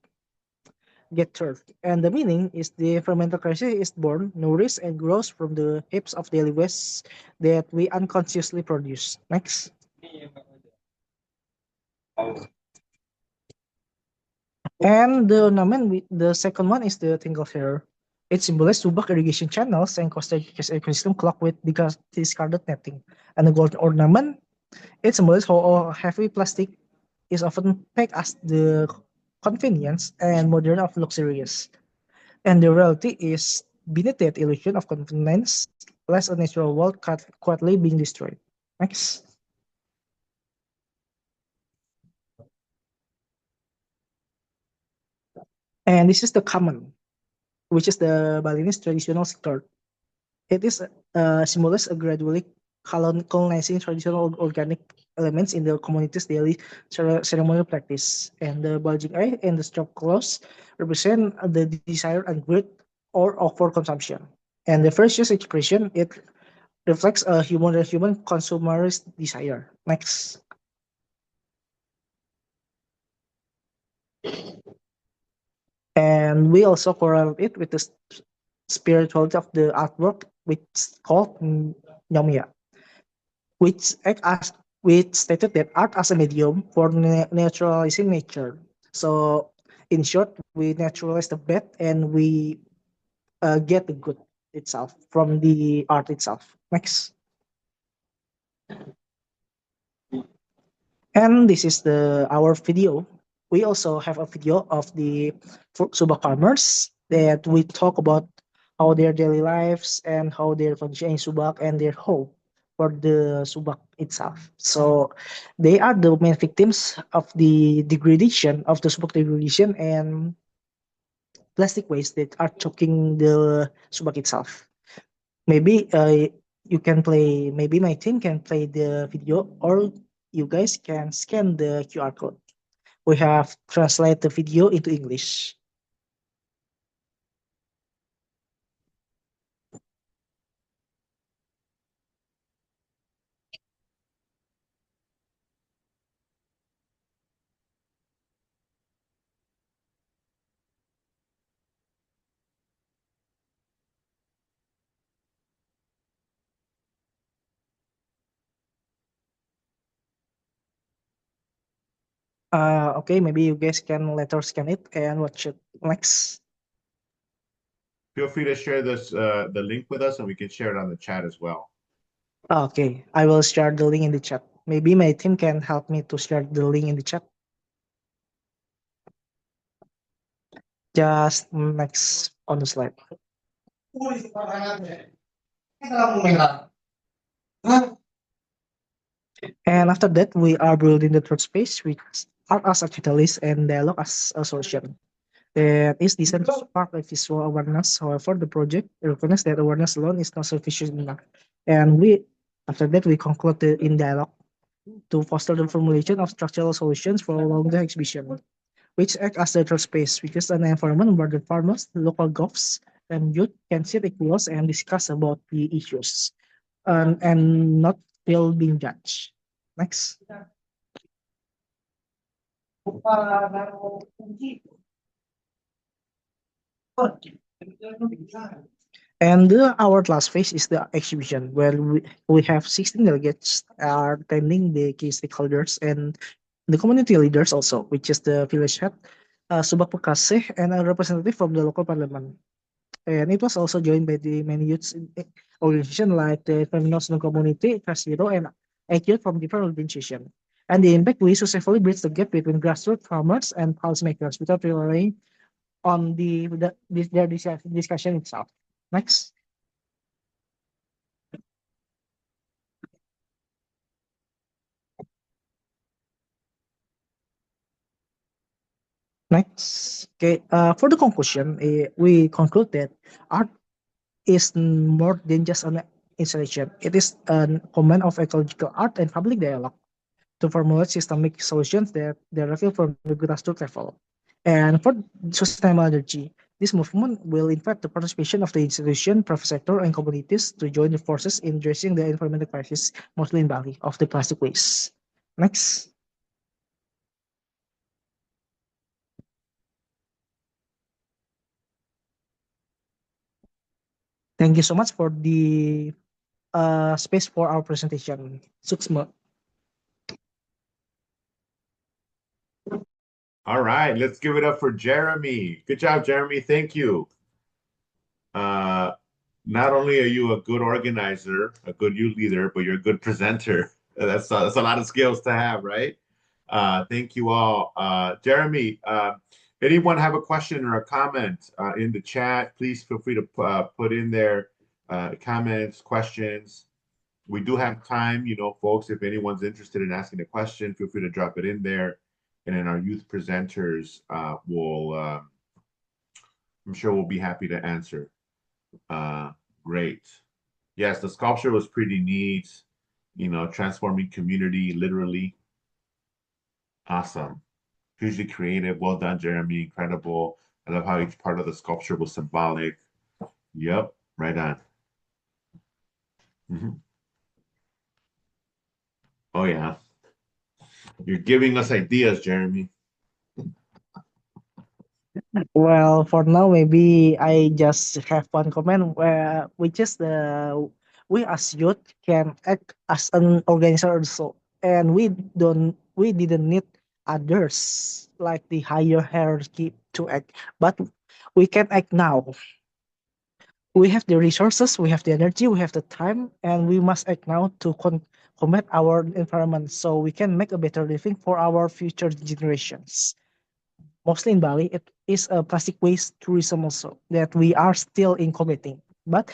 get served. And the meaning is the environmental crisis is born, nourished, and grows from the heaps of daily waste that we unconsciously produce. Next. And the ornament, the second one is the tingle hair. It symbolizes Subak irrigation channels and Costa Rica's ecosystem clogged with discarded netting. And the gold ornament, it symbolizes how heavy plastic is often pegged as the convenience and modern of luxurious. And the reality is beneath that illusion of convenience lies a natural world quietly being destroyed. Next. And this is the common, which is the Balinese traditional skirt. It is symbolizes a gradually colonizing traditional organic elements in the community's daily ceremonial practice. And the bulging eye and the stroke claws represent the desire and greed or for consumption. And the first use expression, it reflects a human consumerist desire. Next. And we also correlate it with the spirituality of the artwork, which is called Nyomya, which act as which stated that art as a medium for naturalizing nature. So, in short, we naturalize the bad and we get the good itself from the art itself. Next. And this is the our video. We also have a video of the Subak farmers that we talk about how their daily lives and how they're functioning in Subak and their hope for the Subak itself. So they are the main victims of the degradation of the Subak degradation and plastic waste that are choking the Subak itself. Maybe you can play, maybe my team can play the video or you guys can scan the QR code. We have translate the video into English. Okay, maybe you guys can later scan it and watch it next. Feel free to share this the link with us, and we can share it on the chat as well. Okay, I will share the link in the chat. Maybe my team can help me to share the link in the chat. Just next on the slide. And after that, we are building the third space, which art as a catalyst and dialogue as a solution. That is designed to spark a visual awareness. However, the project recognizes that awareness alone is not sufficient enough. And after that, we conclude in dialogue to foster the formulation of structural solutions for along the exhibition, which act as the third space, which is an environment where the farmers, local govs, and youth can sit equals and discuss about the issues, and not feel being judged. Next. And our last phase is the exhibition, where we have 16 delegates are attending the key stakeholders and the community leaders also, which is the village head, Subak Pekaseh, and a representative from the local parliament. And it was also joined by the many youth organizations like the Feminist Community, Caicedo, and youth from different organizations. And the impact we successfully bridge the gap between grassroots farmers and policymakers without relying on their discussion itself. Next. Next. Okay. For the conclusion, we conclude that art is more than just an installation. It is a command of ecological art and public dialogue to formulate systemic solutions that reveal from the grassroots level. And for sustainable energy, this movement will invite the participation of the institution, private sector, and communities to join the forces in addressing the environmental crisis, mostly in Bali, of the plastic waste. Next. Thank you so much for the space for our presentation. Suksma. All right, let's give it up for Jeremy. Good job, Jeremy. Thank you. Not only are you a good organizer, a good youth leader, but you're a good presenter. That's a lot of skills to have, right? Thank you all. Jeremy, anyone have a question or a comment in the chat, please feel free to put in their comments, questions. We do have time, folks, if anyone's interested in asking a question, feel free to drop it in there. And then our youth presenters I'm sure we'll be happy to answer. Great. Yes, the sculpture was pretty neat, transforming community literally. Awesome. Hugely creative. Well done, Jeremy. Incredible. I love how each part of the sculpture was symbolic. Yep, right on. Oh, yeah. You're giving us ideas, Jeremy. Well, for now, maybe I just have one comment, which is we as youth can act as an organizer also, and we didn't need others like the higher hierarchy to act, but we can act now. We have the resources, we have the energy, we have the time, and we must act now to combat our environment so we can make a better living for our future generations. Mostly in Bali, it is a plastic waste tourism also that we are still in committing. But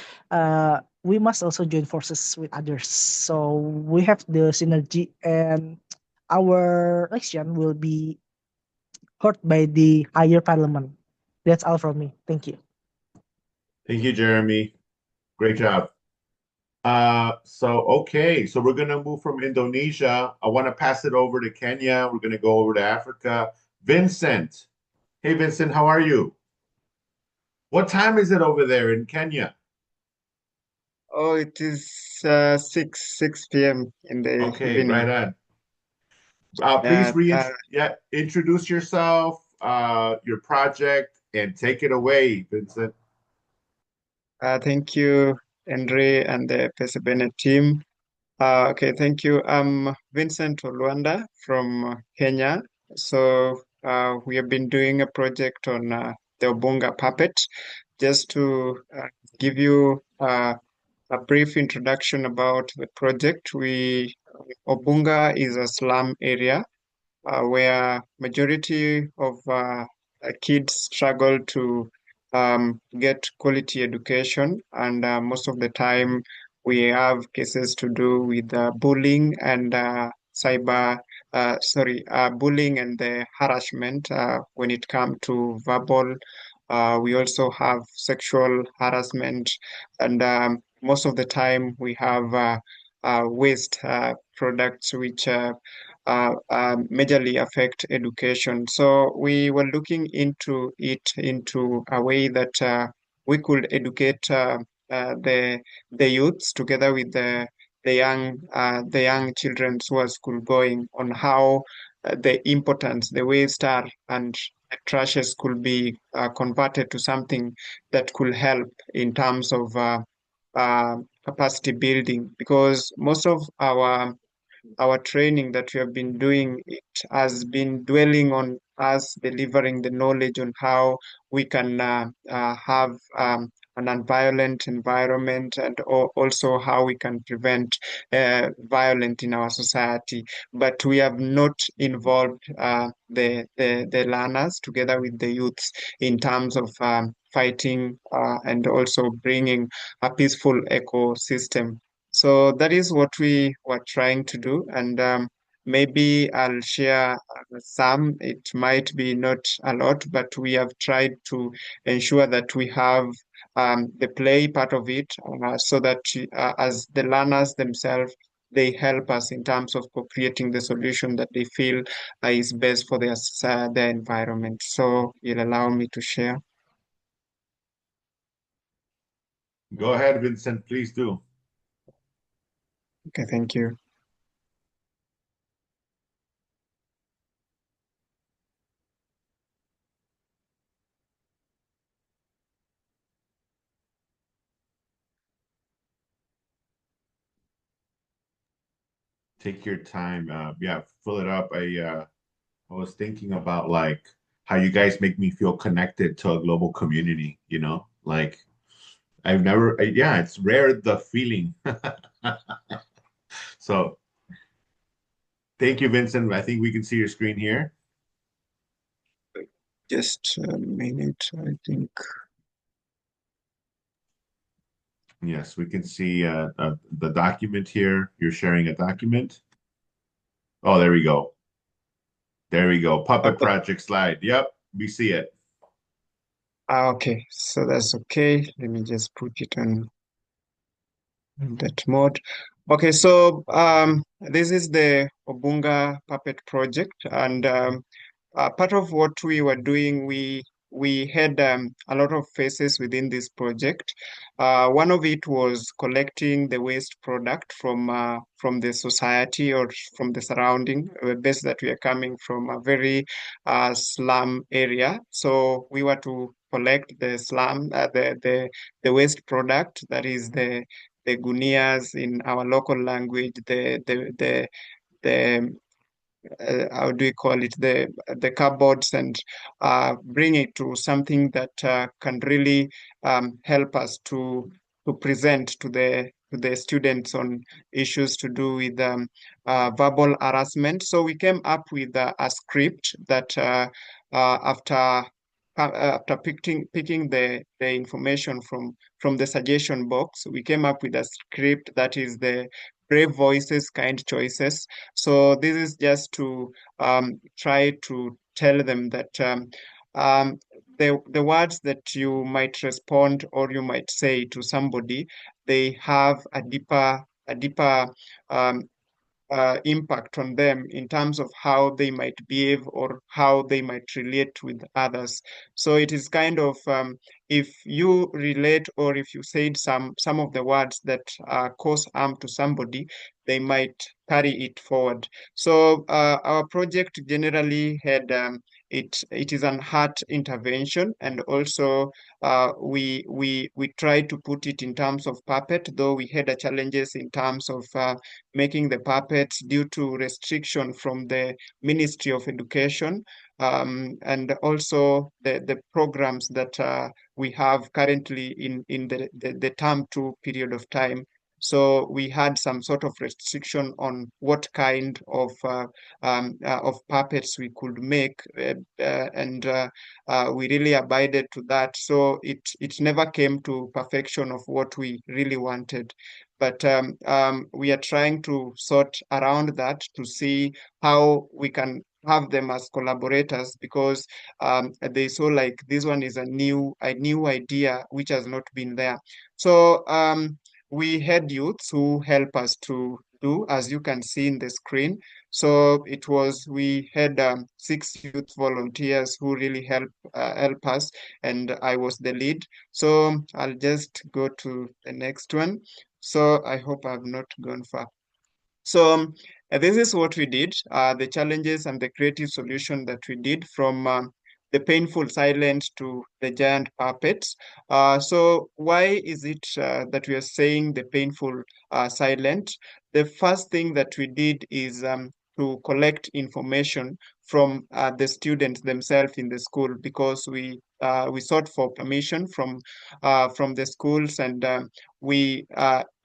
we must also join forces with others. So we have the synergy and our action will be heard by the higher parliament. That's all from me. Thank you. Thank you, Jeremy. Great job. So we're gonna move from Indonesia. I want to pass it over to Kenya. We're gonna go over to Africa. Vincent. Hey, Vincent, how are you? What time is it over there in Kenya? Oh, it is 6 p.m. in the Okay, evening. right on. Please Uh, introduce yourself, your project, and take it away, Vincent. Thank you, Andre and the Pesabene team. Okay, thank you. I'm Vincent Olwanda from Kenya, So we have been doing a project on the Obunga Puppet. Just to give you a brief introduction about the project, Obunga is a slum area where majority of kids struggle to get quality education, and most of the time we have cases to do with bullying and bullying and the harassment when it comes to verbal. We also have sexual harassment, and most of the time we have waste products which majorly affect education. So we were looking into it into a way that we could educate the youths together with the young children who are school going on how the importance, the waste are and trashes could be converted to something that could help in terms of capacity building, because most of our training that we have been doing, it has been dwelling on us delivering the knowledge on how we can have an nonviolent environment, and also how we can prevent violence in our society. But we have not involved the learners together with the youths in terms of fighting and also bringing a peaceful ecosystem. So that is what we were trying to do, and maybe I'll share some. It might be not a lot, but we have tried to ensure that we have the play part of it, so that as the learners themselves, they help us in terms of co-creating the solution that they feel is best for their environment. So you'll allow me to share. Go ahead, Vincent, please do. Okay, thank you. Take your time. Yeah, fill it up. I was thinking about like how you guys make me feel connected to a global community, you know? Like I've never, yeah, it's rare the feeling. So thank you, Vincent. I think we can see your screen here. Just a minute, I think. Yes, we can see the document here. You're sharing a document. Oh, there we go. There we go. Puppet Project slide. Yep, we see it. Okay, so that's okay. Let me just put it on that mode. Okay, so this is the Obunga Puppet Project, and part of what we were doing, we had a lot of phases within this project. One of it was collecting the waste product from the society or from the surrounding, based that we are coming from a very slum area. So we were to collect the slum, the waste product, that is the gunias in our local language, the how do we call it, the cupboards, and bring it to something that can really help us to present to the students on issues to do with verbal harassment. So we came up with a script that after picking the information from the suggestion box, we came up with a script that is the brave voices, kind choices. So this is just to try to tell them that the words that you might respond or you might say to somebody, they have a deeper impact on them in terms of how they might behave or how they might relate with others. So it is kind of if you relate or if you said some of the words that cause harm to somebody, they might carry it forward. So our project generally had it is an art intervention, and also we try to put it in terms of puppet, though we had challenges in terms of making the puppets due to restriction from the Ministry of Education, and also the programs that we have currently in the term 2 period of time. So we had some sort of restriction on what kind of puppets we could make, and we really abided to that. So it never came to perfection of what we really wanted. But we are trying to sort around that to see how we can have them as collaborators, because they saw like this one is a new idea which has not been there. So we had youths who help us to do, as you can see in the screen. So we had 6 youth volunteers who really help us, and I was the lead. So I'll just go to the next one. So I hope I've not gone far. So this is what we did, the challenges and the creative solution that we did, from the painful silence to the giant puppets. So why is it that we are saying the painful silent? The first thing that we did is to collect information from the students themselves in the school, because we sought for permission from the schools, and we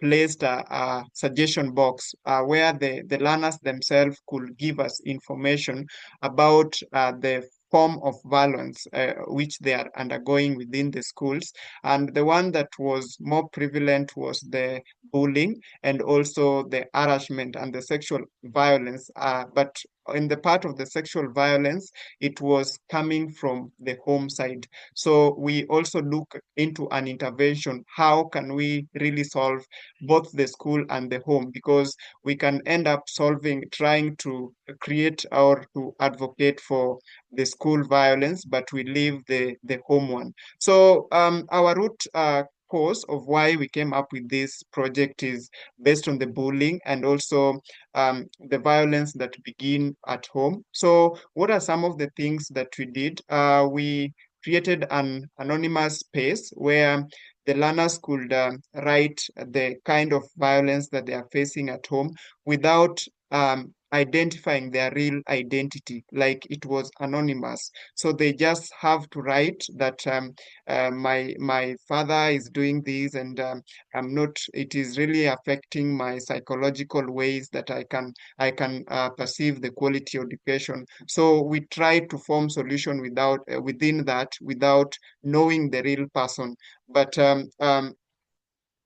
placed a suggestion box where the learners themselves could give us information about the form of violence which they are undergoing within the schools. And the one that was more prevalent was the bullying, and also the harassment and the sexual violence. But in the part of the sexual violence, it was coming from the home side. So we also look into an intervention. How can we really solve both the school and the home? Because we can end up trying to create or to advocate for the school violence, but we leave the home one. So our root cause of why we came up with this project is based on the bullying, and also the violence that begin at home. So what are some of the things that we did? We created an anonymous space where the learners could write the kind of violence that they are facing at home without identifying their real identity, like it was anonymous. So they just have to write that my father is doing this, and I'm not. It is really affecting my psychological ways that I can perceive the quality of education. So we try to form solution within that, without knowing the real person. But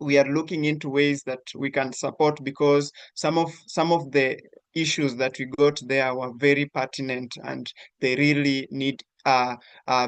we are looking into ways that we can support, because some of the issues that we got there were very pertinent, and they really need a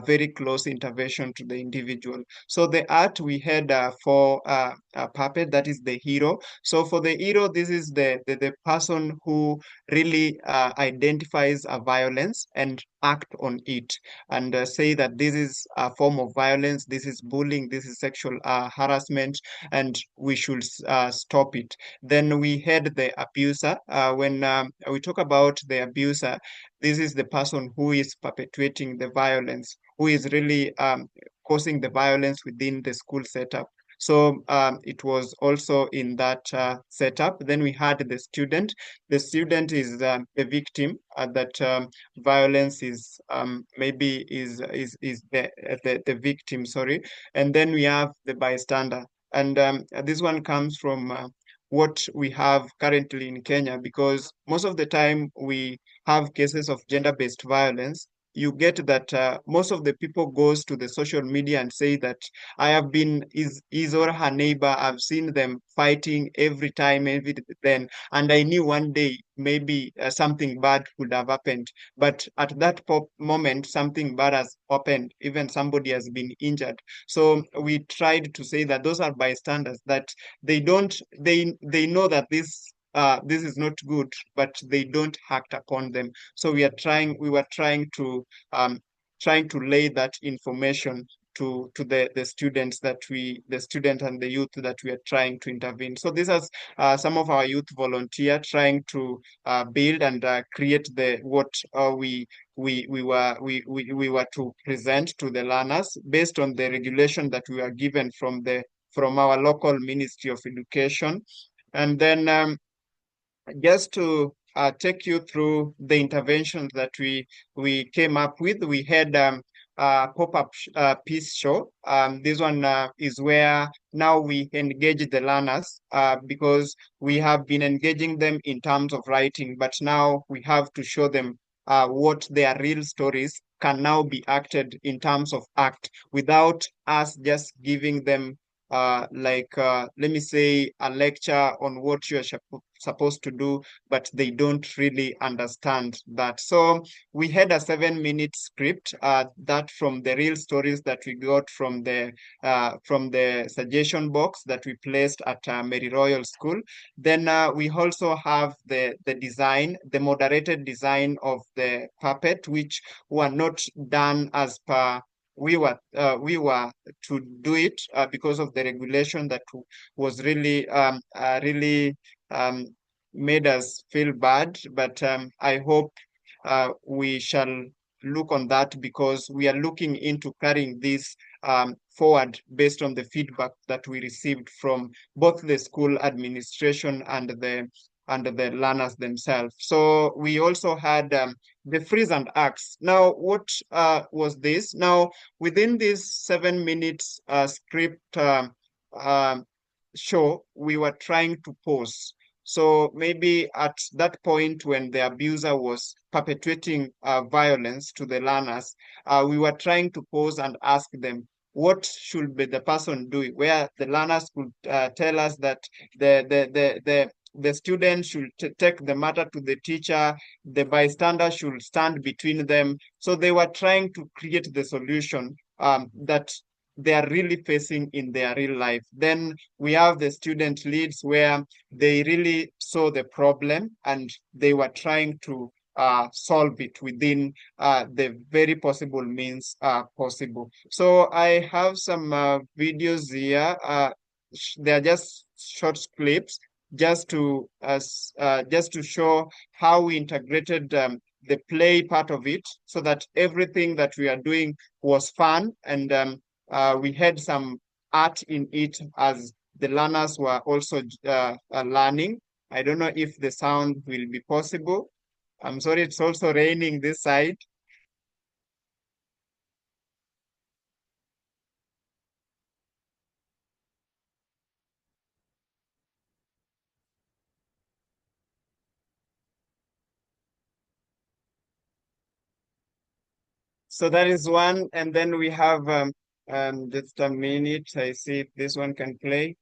very close intervention to the individual. So the art we had for a puppet, that is the hero. So for the hero, this is the person who really identifies a violence and act on it, and say that this is a form of violence, this is bullying, this is sexual harassment, and we should stop it. Then we had the abuser. When we talk about the abuser, this is the person who is perpetuating the violence, who is really causing the violence within the school setup. So it was also in that setup. Then we had the student. The student is the victim that violence is maybe is the victim, sorry. And then we have the bystander. And this one comes from what we have currently in Kenya, because most of the time we have cases of gender-based violence. You get that most of the people goes to the social media and say that I have been his or her neighbor. I've seen them fighting every time, every then, and I knew one day maybe something bad could have happened. But at that moment, something bad has happened. Even somebody has been injured. So we tried to say that those are bystanders, that they know that this is not good, but they don't act upon them. So we were trying to lay that information to the students the student and the youth that we are trying to intervene. So this is some of our youth volunteer trying to build and create what we were to present to the learners based on the regulation that we were given from our local Ministry of Education. And then just to take you through the interventions that we came up with, we had pop-up piece show. This one is where now we engage the learners because we have been engaging them in terms of writing, but now we have to show them what their real stories can now be acted in terms of act without us just giving them let me say a lecture on what you're supposed to do, but they don't really understand that. So we had a 7-minute script that from the real stories that we got from the suggestion box that we placed at Mary Royal School. Then we also have the design, the moderated design of the puppet, which were not done as per we were to do it because of the regulation that was really made us feel bad. But I hope we shall look on that because we are looking into carrying this forward based on the feedback that we received from both the school administration and the learners themselves. So we also had the freeze and axe. Now, what was this? Now, within this 7 minutes script show, we were trying to pause. So maybe at that point when the abuser was perpetuating violence to the learners, we were trying to pause and ask them, what should be the person doing? Where the learners could tell us that the student should take the matter to the teacher, the bystander should stand between them. So they were trying to create the solution that they are really facing in their real life. Then we have the student leads where they really saw the problem and they were trying to solve it within the very possible means possible. So I have some videos here. They are just short clips just to show how we integrated the play part of it so that everything that we are doing was fun and we had some art in it as the learners were also learning. I don't know if the sound will be possible. I'm sorry, it's also raining this side. So that is one. And then we have just a minute. I see if this one can play.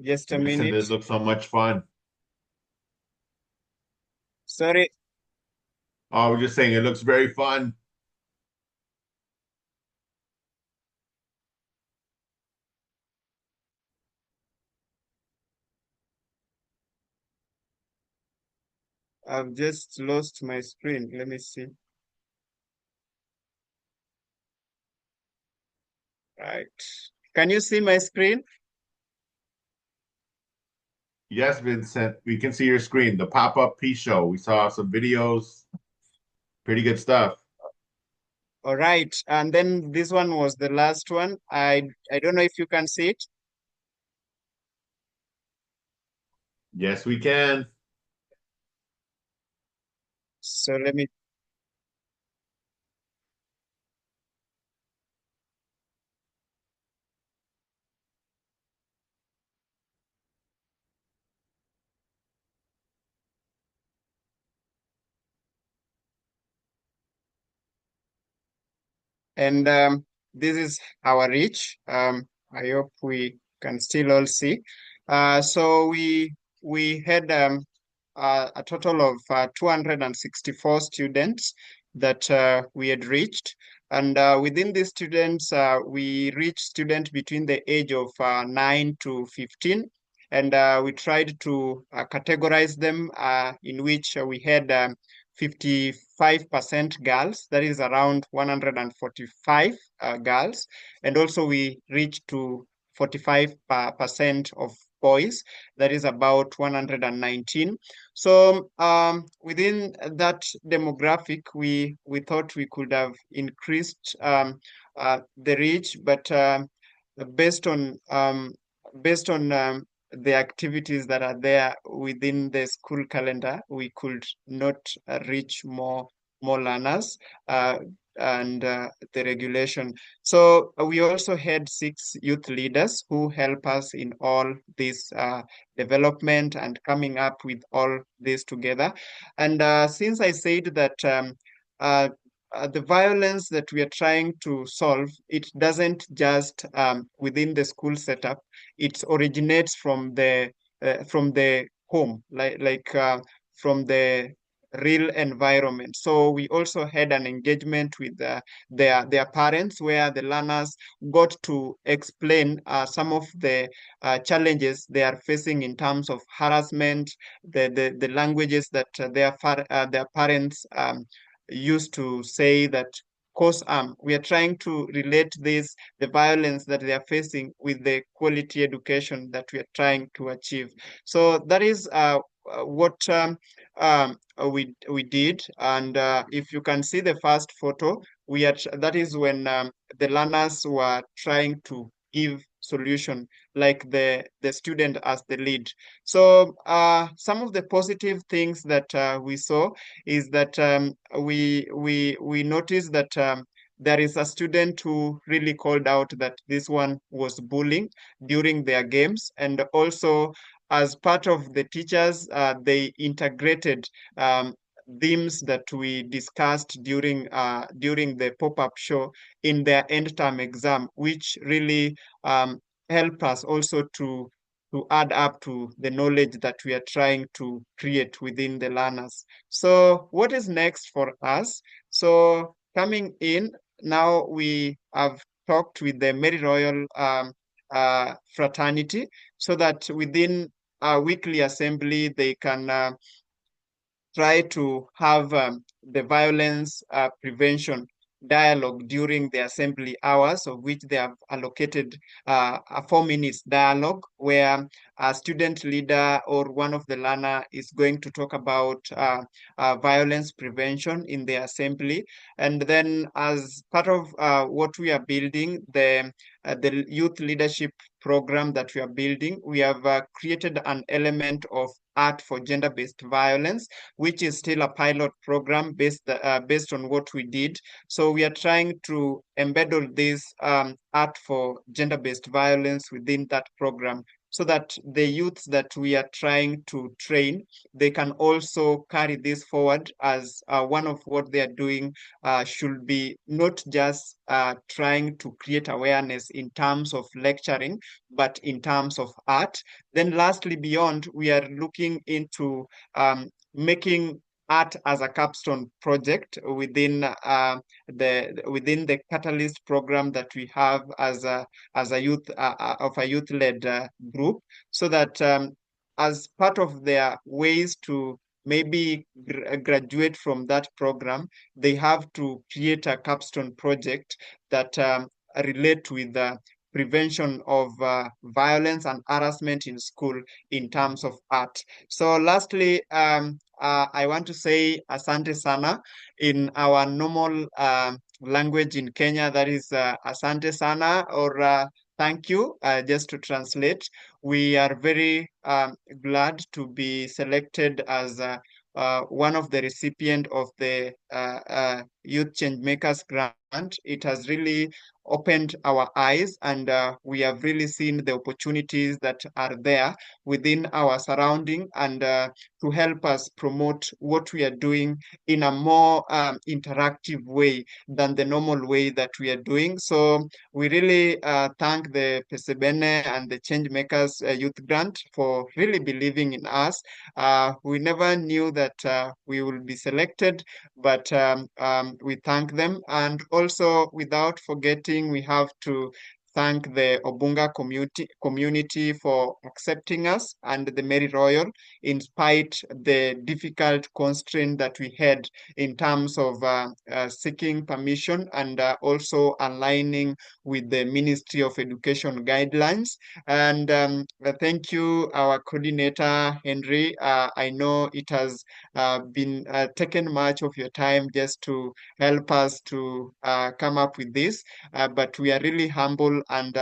Just a Listen, minute. this looks so much fun. Sorry. Oh, I was just saying it looks very fun. I've just lost my screen. Let me see. Right. Can you see my screen? Yes, Vincent, we can see your screen. The pop-up piece show. We saw some videos. Pretty good stuff. All right. And then this one was the last one. I don't know if you can see it. Yes, we can. So let me. And this is our reach. I hope we can still all see. So we had a total of 264 students that we had reached. And within these students, we reached students between the age of 9 to 15. And we tried to categorize them in which we had 55% girls, that is around 145 girls. And also we reached to 45% of boys, that is about 119. So within that demographic, we thought we could have increased the reach, but based on the activities that are there within the school calendar, we could not reach more learners and the regulation. So we also had 6 youth leaders who help us in all this development and coming up with all this together. And since I said that the violence that we are trying to solve, it doesn't just within the school setup. It originates from the home, like from the real environment. So we also had an engagement with their parents, where the learners got to explain some of the challenges they are facing in terms of harassment, the languages that their parents used to say that cause harm. We are trying to relate the violence that they are facing with the quality education that we are trying to achieve. So that is what we did. And if you can see the first photo, that is when the learners were trying to give solution, like the student as the lead. So some of the positive things that we saw is that we noticed that there is a student who really called out that this one was bullying during their games. And also, as part of the teachers, they integrated themes that we discussed during the pop-up show in their end term exam, which really help us also to add up to the knowledge that we are trying to create within the learners. So what is next for us? So coming in, now we have talked with the Mary Royal fraternity, so that within a weekly assembly, they can try to have the violence prevention dialogue during the assembly hours, of which they have allocated a 4 minutes dialogue, where a student leader or one of the learner is going to talk about violence prevention in the assembly. And then, as part of what we are building, the youth leadership program that we are building, we have created an element of art for gender-based violence, which is still a pilot program based on what we did. So we are trying to embed all this art for gender-based violence within that program, so that the youths that we are trying to train, they can also carry this forward as one of what they are doing. Should be not just trying to create awareness in terms of lecturing, but in terms of art. Then lastly, beyond, we are looking into making art as a capstone project within the Catalyst program that we have as a youth of a youth-led group, so that as part of their ways to maybe graduate from that program, they have to create a capstone project that relate with the prevention of violence and harassment in school in terms of art. So lastly, I want to say asante sana in our normal language in Kenya. That is asante sana, or thank you, just to translate. We are very glad to be selected as one of the recipient of the Youth Changemakers Grant. It has really opened our eyes, and we have really seen the opportunities that are there within our surrounding, and to help us promote what we are doing in a more interactive way than the normal way that we are doing. So we really thank the Pesebene and the Changemakers Youth Grant for really believing in us. We never knew that we will be selected, but we thank them. And also, without forgetting, we have to thank the Obunga community for accepting us and the Mary Royal, in spite the difficult constraint that we had in terms of seeking permission and also aligning with the Ministry of Education guidelines. And thank you, our coordinator, Henry. I know it has been taken much of your time just to help us to come up with this, but we are really humble, and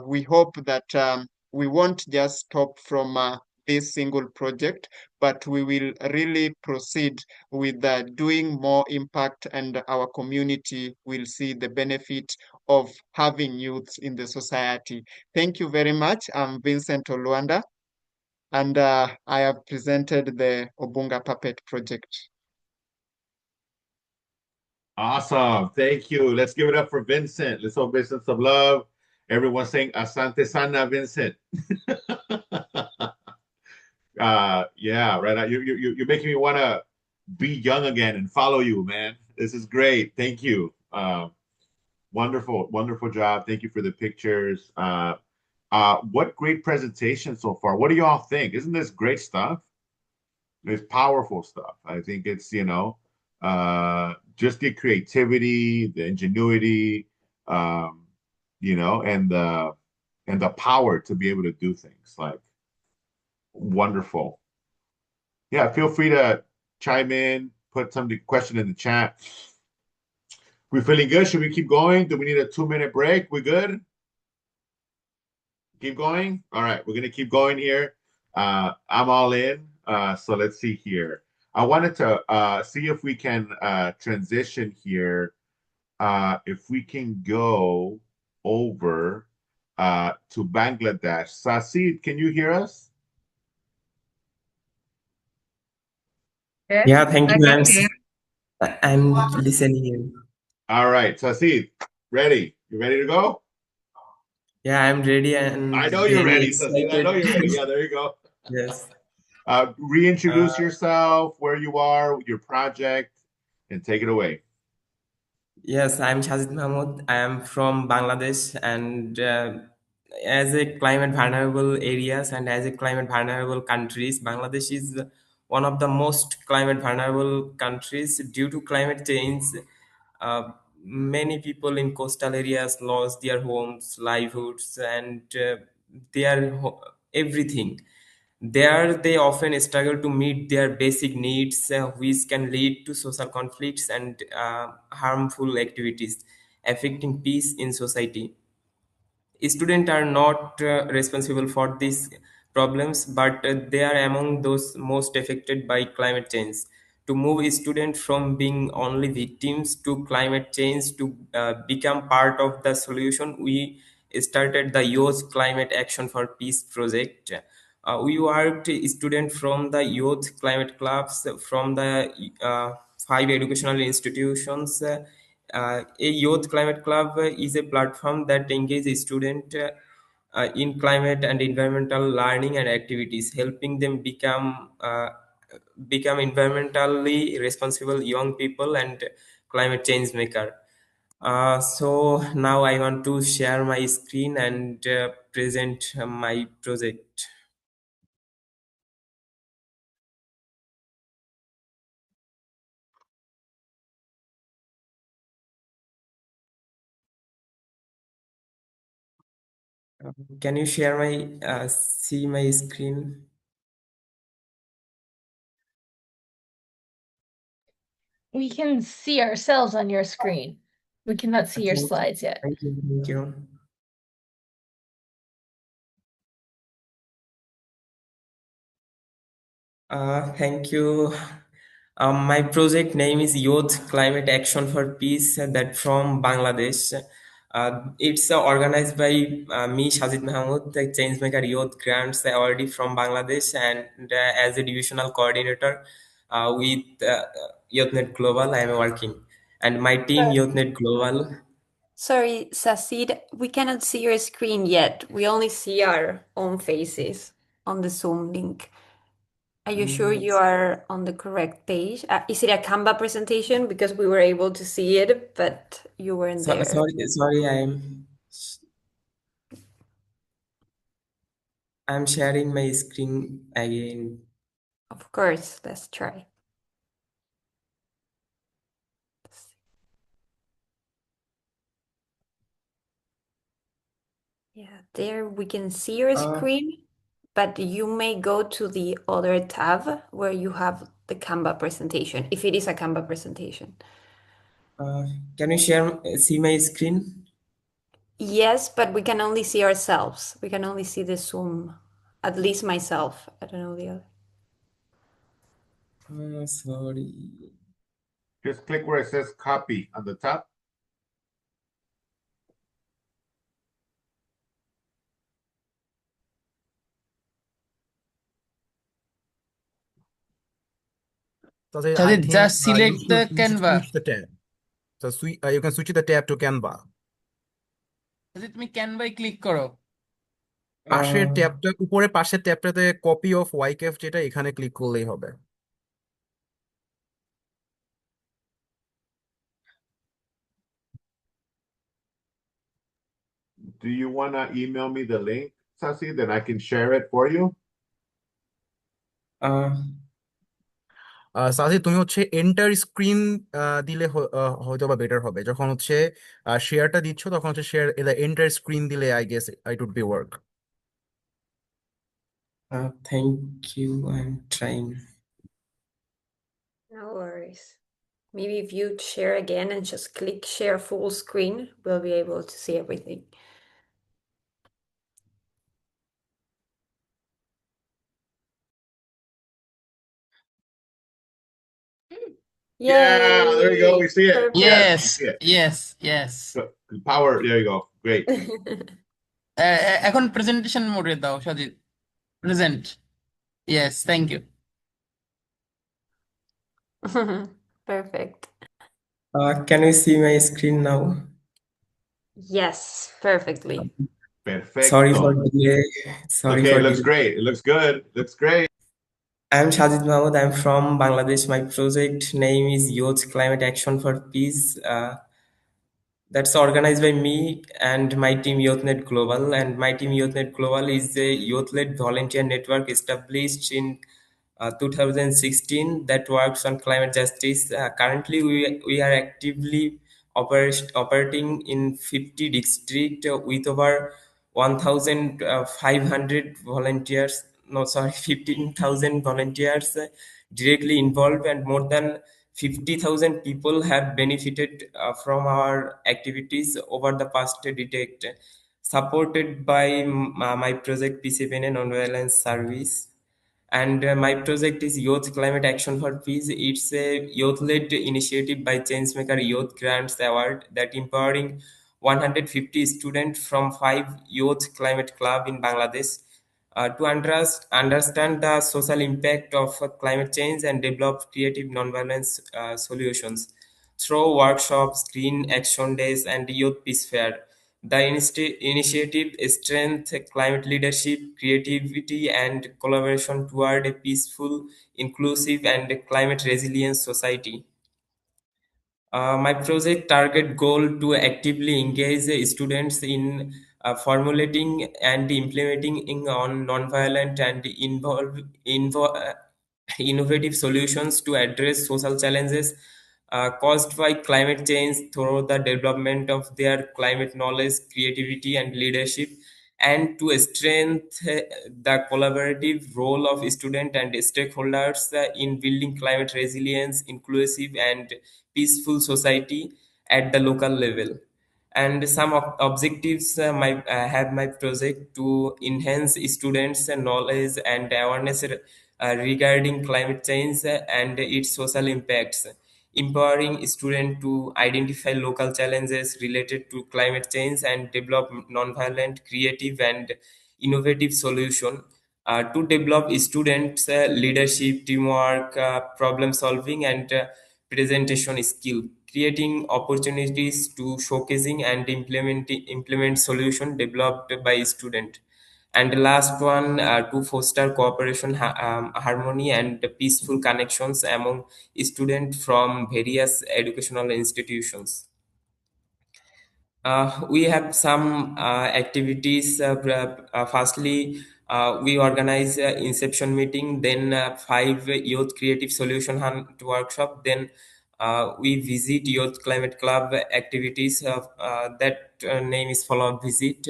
we hope that we won't just stop from this single project, but we will really proceed with doing more impact, and our community will see the benefit of having youths in the society. Thank you very much. I'm Vincent Olwanda, and I have presented the Obunga Puppet Project. Awesome. Thank you. Let's give it up for Vincent. Let's show Vincent some love. Everyone saying Asante Sana, Vincent. Yeah, right. You're making me want to be young again and follow you, man. This is great. Thank you. Wonderful, wonderful job. Thank you for the pictures. What great presentation so far. What do y'all think? Isn't this great stuff? It's powerful stuff. I think it's, just the creativity, the ingenuity, and the power to be able to do things. Like, wonderful. Yeah, feel free to chime in, put some question in the chat. We feeling good? Should we keep going? Do we need a 2-minute break? We good? Keep going? All right, we're gonna keep going here. I'm all in. So let's see here. I wanted to see if we can transition here. If we can go over to Bangladesh. Sazid, can you hear us? Yeah, thank you. I'm listening you. All right, Sazid, ready? You ready to go? Yeah, I'm ready, and I know you're ready, excited. Sazid. I know you're ready. Yeah, there you go. Yes. Reintroduce yourself, where you are, your project, and take it away. Yes, I'm Sazid Mahamud. I am from Bangladesh, and as a climate vulnerable areas and as a climate vulnerable countries, Bangladesh is one of the most climate vulnerable countries due to climate change. Many people in coastal areas lost their homes, livelihoods, and everything. There, they often struggle to meet their basic needs, which can lead to social conflicts and harmful activities, affecting peace in society. Students are not responsible for these problems, but they are among those most affected by climate change. To move students from being only victims to climate change to become part of the solution, we started the Youth Climate Action for Peace project. We worked students from the youth climate clubs from the 5 educational institutions. A youth climate club is a platform that engages students in climate and environmental learning and activities, helping them become environmentally responsible young people and climate change maker. So now I want to share my screen and present my project. Can you share my see my screen? We can see ourselves on your screen. We cannot see your slides yet. Thank you. Thank you. Thank you. My project name is Youth Climate Action for Peace, that from Bangladesh. It's organized by me, Sazid Mahamud, the Changemaker Youth Grants awardee from Bangladesh, and as a divisional coordinator with YouthNet Global, I am working. And my team, YouthNet Global. Sorry, Sazid, we cannot see your screen yet. We only see our own faces on the Zoom link. Are you sure you are on the correct page? Is it a Canva presentation? Because we were able to see it, but you weren't there. Sorry, I'm sharing my screen again. Of course, let's try. Yeah, there we can see your screen, but you may go to the other tab where you have the Canva presentation, if it is a Canva presentation. Can you see my screen? Yes, but we can only see ourselves. We can only see the Zoom, at least myself. I don't know the other. Sorry. Just click where it says copy on the top. So I Sazid, think just select the you should Canva. switch the tab. So you can switch the tab to Canva. Sazid, তুমি ক্যানভায় click করো। পাশের ট্যাবটা উপরে পাশের ট্যাবটাতে copy of ওয়াইকেফ যেটা এখানে click করলেই হবে। Do you want to email me the link, Sasi? Then I can share it for you. সাজি তুমি হচ্ছে এন্টার স্ক্রিন দিলে হয়তো বা বেটার হবে। যখন হচ্ছে শেয়ারটা দিচ্ছ তখন হচ্ছে শেয়ার এন্টার স্ক্রিন দিলে I guess it would be work. Thank you. I'm trying. No worries. Maybe if you share again and just click share full screen, we'll be able to see everything. Yeah, there you go. We see it. Perfect. Yes, we see it. yes. Power. There you go. Great. এখন presentation মোডে দাও Sajid. Present. Yes, thank you. Perfect. Can you see my screen now? Yes, perfectly. Perfect. Sorry for delay. Okay, it looks great. It looks good. Looks great. I'm Sazid Mahamud. I'm from Bangladesh. My project name is Youth Climate Action for Peace. That's organized by me and my team YouthNet Global. And my team YouthNet Global is a youth-led volunteer network established in 2016 that works on climate justice. Currently, we are actively operating in 50 districts with over 1,500 volunteers. No, sorry, 15,000 volunteers directly involved, and more than 50,000 people have benefited from our activities over the past decade, supported by my project Peacebuilding and Non-Violence Service. And my project is Youth Climate Action for Peace. It's a youth-led initiative by Changemaker Youth Grants Award that empowering 150 students from 5 youth climate club in Bangladesh to understand the social impact of climate change and develop creative non-violence solutions through workshops, green action days, and youth peace fair. The initiative strengthens climate leadership, creativity, and collaboration toward a peaceful, inclusive, and climate resilient society. My project target goal to actively engage the students in formulating and implementing on nonviolent and innovative solutions to address social challenges caused by climate change through the development of their climate knowledge, creativity, and leadership, and to strengthen the collaborative role of students and stakeholders in building climate resilience, inclusive, and peaceful society at the local level. And some objectives have my project to enhance students' knowledge and awareness regarding climate change and its social impacts, empowering students to identify local challenges related to climate change and develop non-violent, creative, and innovative solutions to develop students' leadership, teamwork, problem solving, and presentation skill, creating opportunities to showcasing and implement solution developed by student. And the last one, to foster cooperation, harmony, and peaceful connections among students from various educational institutions. We have some activities. Firstly, we organize inception meeting, then 5 youth creative solution hunt workshop, then we visit youth climate club activities. That name is follow up visit.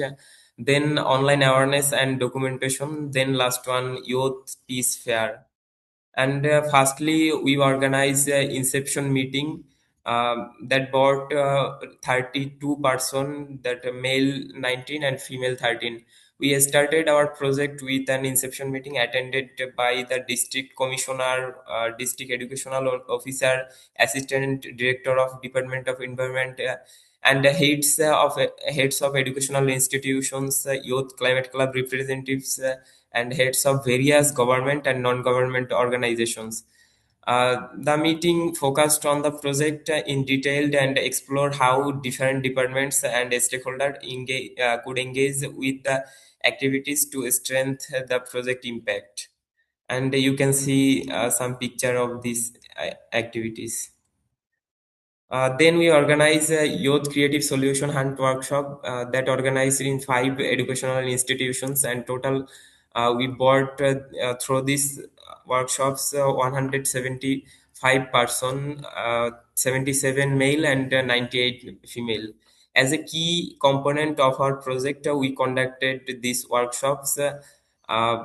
Then online awareness and documentation. Then last one, youth peace fair. And firstly, we organized inception meeting that brought 32 person, that male 19 and female 13. We started our project with an inception meeting attended by the district commissioner, district educational officer, assistant director of department of environment, and the heads of educational institutions, youth climate club representatives, and heads of various government and non-government organizations. The meeting focused on the project in detail and explored how different departments and stakeholders could engage with the activities to strengthen the project impact. And you can see some picture of these activities. Then we organize a youth creative solution hunt workshop that organized in 5 educational institutions, and total we bought through these workshops 175 person, 77 male and 98 female. As a key component of our project, we conducted these workshops uh, uh,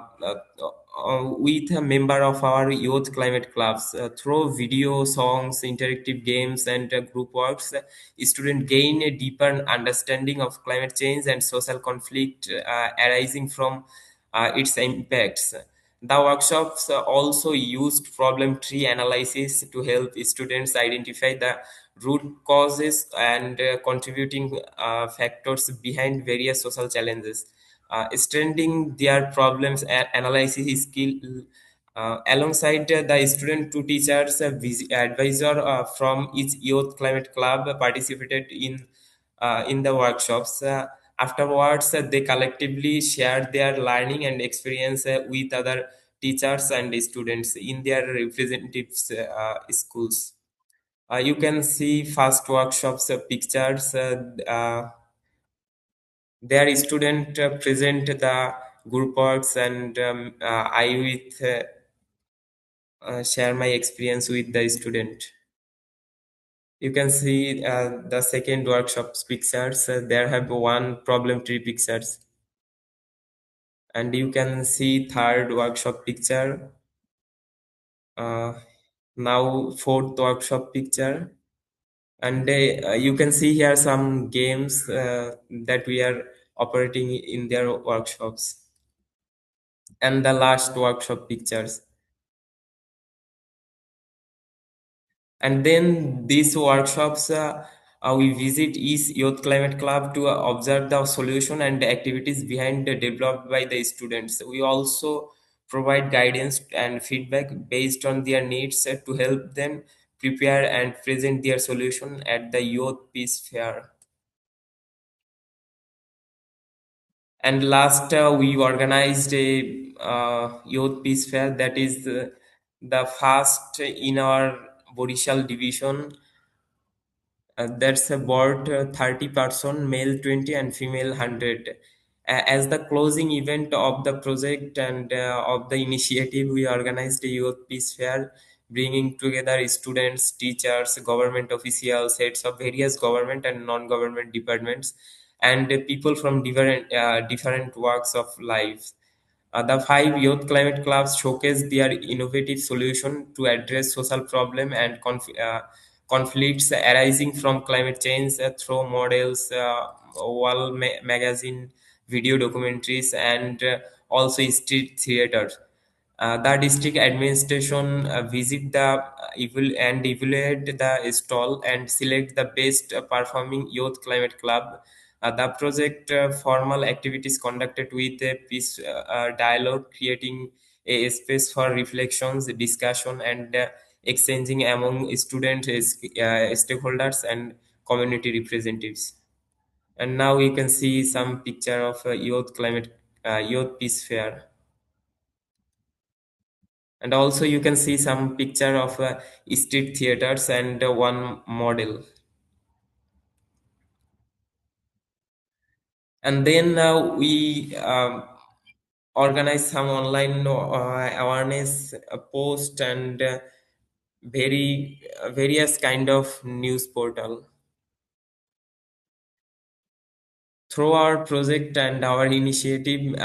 with a member of our youth climate clubs. Through video, songs, interactive games, and group works, students gain a deeper understanding of climate change and social conflict arising from its impacts. The workshops also used problem tree analysis to help students identify the root causes and contributing factors behind various social challenges, strengthening their problems analysis skill. Alongside the student, two teachers, a advisor from each youth climate club participated in the workshops. Afterwards, they collectively shared their learning and experience with other teachers and students in their representatives schools. You can see first workshops pictures. Their student present the group works, and I with share my experience with the student. You can see the second workshop's pictures. There have one problem tree pictures, and you can see third workshop picture. Uh, Now fourth workshop picture, and you can see here some games that we are operating in their workshops, and the last workshop pictures. And then these workshops, we visit each youth climate club to observe the solution and the activities behind developed by the students. We also provide guidance and feedback based on their needs to help them prepare and present their solution at the youth peace fair. And last, we organized a youth peace fair that is the first in our Borishal division. That's about 30 person, male 20 and female 100. As the closing event of the project and of the initiative, we organized a youth peace fair, bringing together students, teachers, government officials, heads of various government and non-government departments, and people from different walks of life. The 5 youth climate clubs showcase their innovative solution to address social problem and conflicts arising from climate change through models, magazine, video documentaries, and also street theater. The district administration visit the evaluate the stall and select the best performing youth climate club. The project formal activities conducted with a peace dialogue, creating a space for reflections, discussion, and exchanging among students, stakeholders, and community representatives. And now you can see some picture of youth peace fair. And also you can see some picture of street theaters and one model. And then we organize some online awareness post and various kind of news portal. Through our project and our initiative,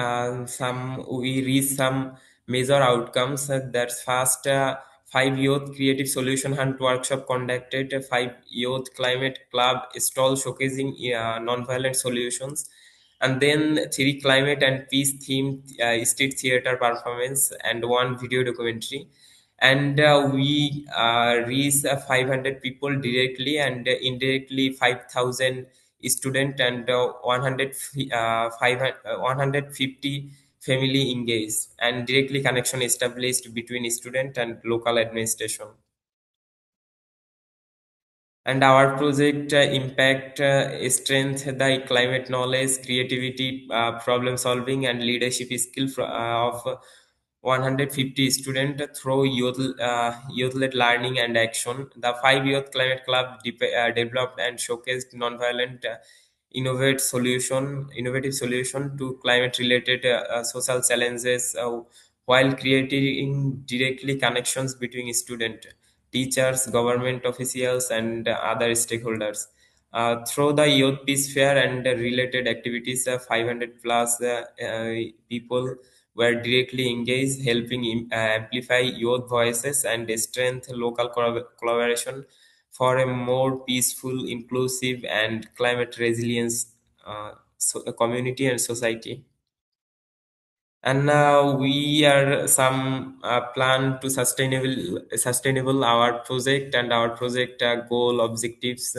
some we reach some major outcomes. That's first, 5 youth creative solution hunt workshop conducted, 5 youth climate club stall showcasing non-violent solutions, and then 3 climate and peace themed street theater performance and one video documentary. And we reach 500 people directly and indirectly 5,000 student and 150 family engaged, and directly connection established between student and local administration. And our project impact strength the climate knowledge, creativity, problem solving, and leadership skill of 150 students through youth-led learning and action. The 5 youth climate club developed and showcased nonviolent innovative solution to climate related social challenges, while creating directly connections between student, teachers, government officials, and other stakeholders. Through the Youth Peace Fair and related activities, 500 plus people were directly engaged, helping amplify youth voices and strengthen local collaboration for a more peaceful, inclusive, and climate resilience community and society. And now we are some plan to sustainable our project and our project goal objectives.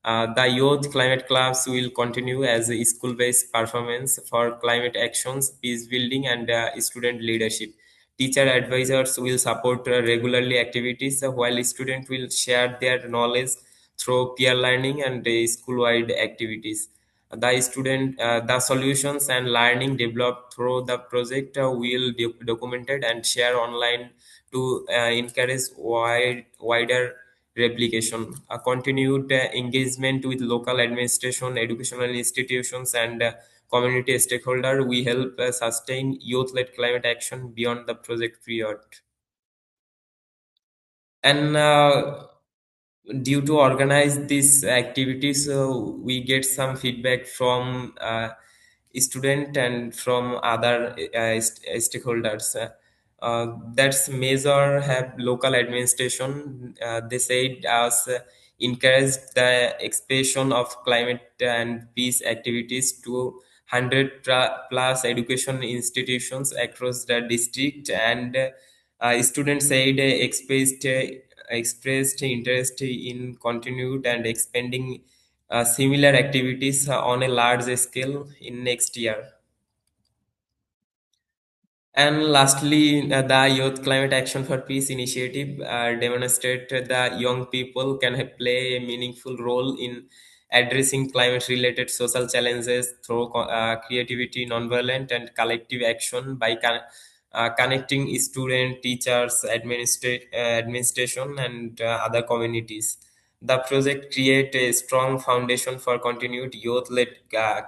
The youth climate clubs will continue as a school-based performance for climate actions, peace building, and student leadership. Teacher advisors will support regularly activities, while students will share their knowledge through peer learning and school-wide activities. The solutions and learning developed through the project will be documented and share online to encourage wider replication. A continued engagement with local administration, educational institutions, and community stakeholder we help sustain youth-led climate action beyond the project period. And due to organize these activities, we get some feedback from student and from other stakeholders. That's major have local administration. They said us encourage the expansion of climate and peace activities to 100 plus education institutions across the district, and students said expressed interest in continued and expanding similar activities on a large scale in next year. And lastly, the Youth Climate Action for Peace initiative demonstrated that young people can play a meaningful role in addressing climate-related social challenges through creativity, nonviolent, and collective action by connecting students, teachers, administration, and other communities. The project create a strong foundation for continued youth-led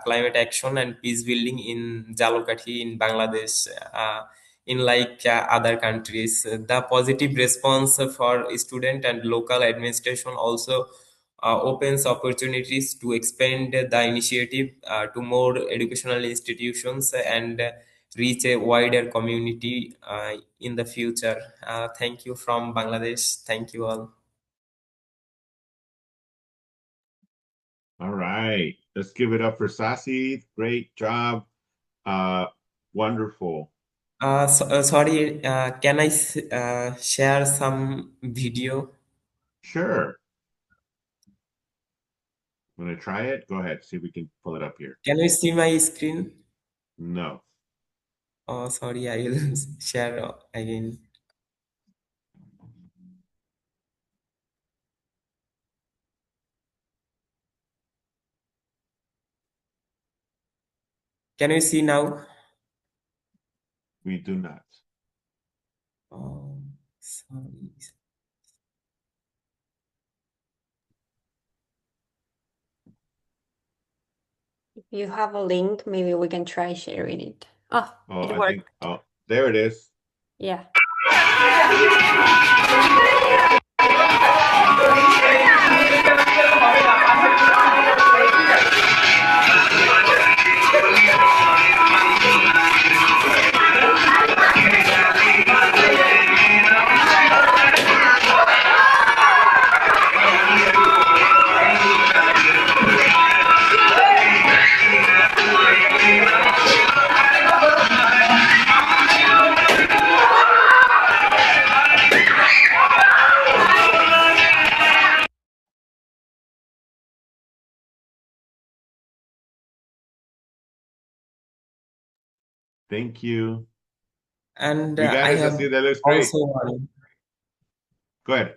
climate action and peace building in Jalokati in Bangladesh, in like other countries. The positive response for student and local administration also opens opportunities to expand the initiative to more educational institutions and reach a wider community in the future. Thank you from Bangladesh. Thank you all. All right, let's give it up for Sasi. Great job. Wonderful. Sorry, can I share some video? Sure. Want to try it? Go ahead. See if we can pull it up here. Can you see my screen? No. Oh, sorry, I will share again. Can you see now? We do not. Oh, sorry. If you have a link, maybe we can try sharing it. Oh, Oh, it I worked. think, oh, there it is. Yeah. Thank you. And We got I it, have Sazid. That looks great. also one. Go ahead.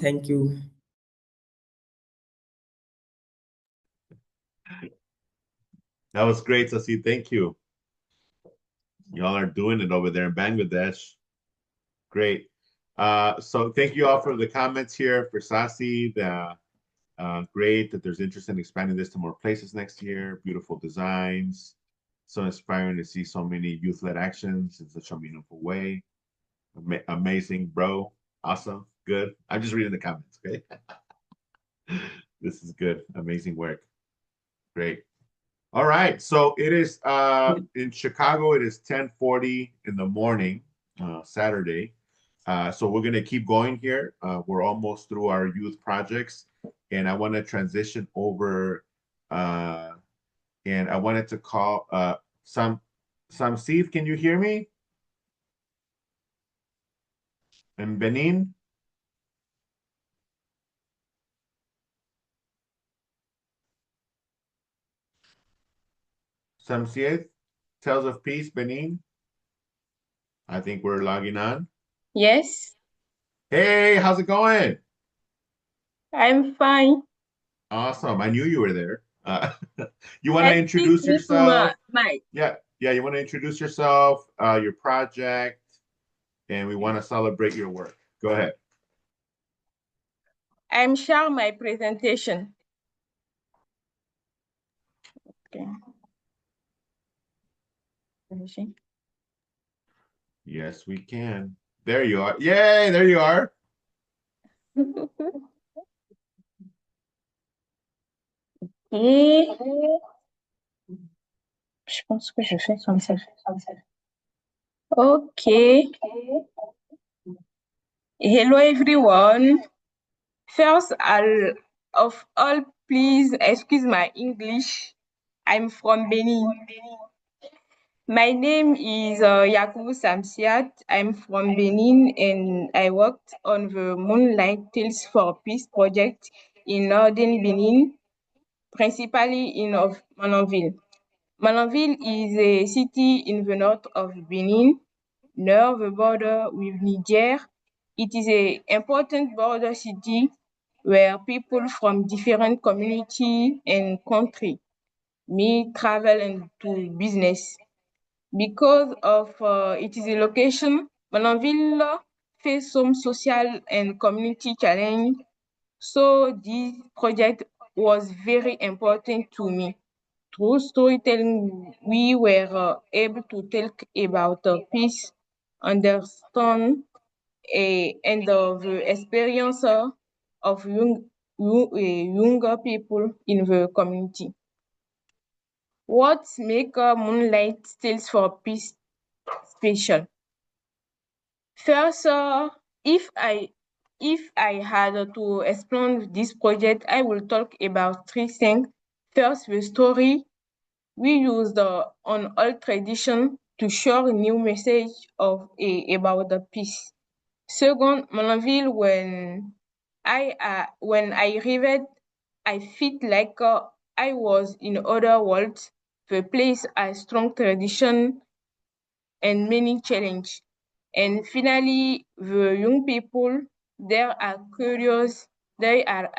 Thank you. That was great, Sazid. Thank you. Y'all are doing it over there in Bangladesh. Great. So thank you all for the comments here for Sasi. Great that there's interest in expanding this to more places next year. Beautiful designs. So inspiring to see so many youth-led actions in such a meaningful way. Amazing, bro. Awesome. Good. I'm just reading the comments, okay? This is good. Amazing work. Great. All right. So it is in Chicago, it is 10:40 in the morning, Saturday. So we're going to keep going here. We're almost through our youth projects, and I want to transition over, and I wanted to call Samsiath. Can you hear me? In Benin? Samsiath, Tales of Peace, Benin. I think we're logging on. Yes, Hey, how's it going? I'm fine. Awesome. I knew you were there. You want to Excuse introduce me to yourself? my Yeah, you want to introduce yourself, your project, and we want to celebrate your work. Go ahead. I'm sharing my presentation. Okay. Yes, we can. There you are. Yay, there you are. Et je pense que je fais comme ça. Okay. Hello everyone. First, of all, please excuse my English. I'm from Benin. My name is Yacoubou Samsiath. I'm from Benin and I worked on the Moonlight Tales for Peace project in northern Benin, principally in of Mononville. Mononville is a city in the north of Benin, near the border with Niger. It is an important border city where people from different community and country meet, travel, and do business. Because of its location, Mononville face some social and community challenge. So this project was very important to me. Through storytelling, we were able to talk about peace, understand, and the experience of younger people in the community. What makes Moonlight Tales for Peace special? First, if I had to explain this project, I will talk about three things. First, the story. We use the on old tradition to share a new message about the peace. Second, Malaville, when I read it, I felt like I was in other world. The place has strong tradition and many challenge. And finally, the young people, they are curious, they are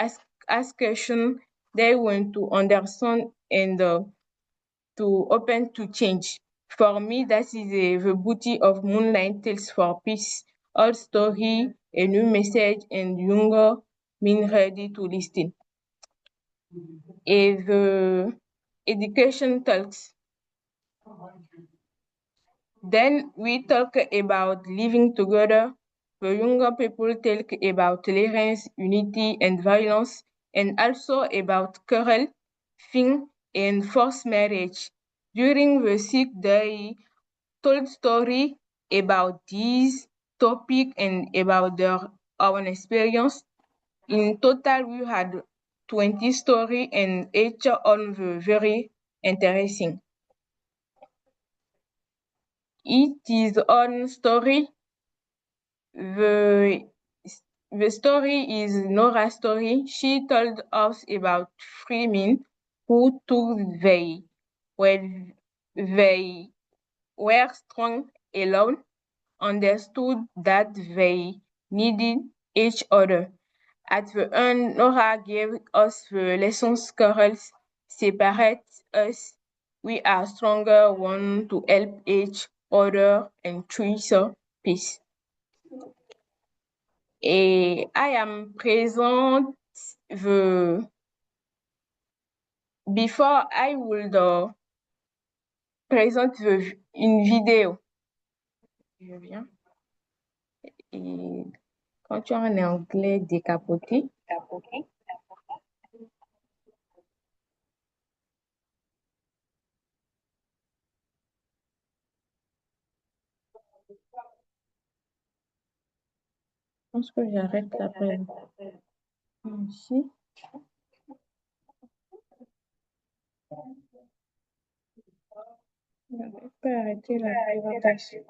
ask questions, they want to understand and to open to change. For me, that is the beauty of Moonlight Tales for Peace. Old story, a new message, and younger mean ready to listen. And the education talks. Then we talk about living together. The younger people talk about tolerance, unity, and violence, and also about quarrel, thing, and forced marriage. During the 6 day, told story about this topic and about their own experience. In total, we had 20 stories and each on the very interesting. It is own story. The, the story is Nora's story. She told us about three men who took when they were strong alone, understood that they needed each other. At the end, Nora gave us the lessons quarrels separate us. We are stronger one to help each other and treasure peace. Et I am present the before I would present une vidéo. Je viens. Et quand tu as un anglais décapoté, je pense que j'arrête la présentation ici. Je peux arrêter la présentation.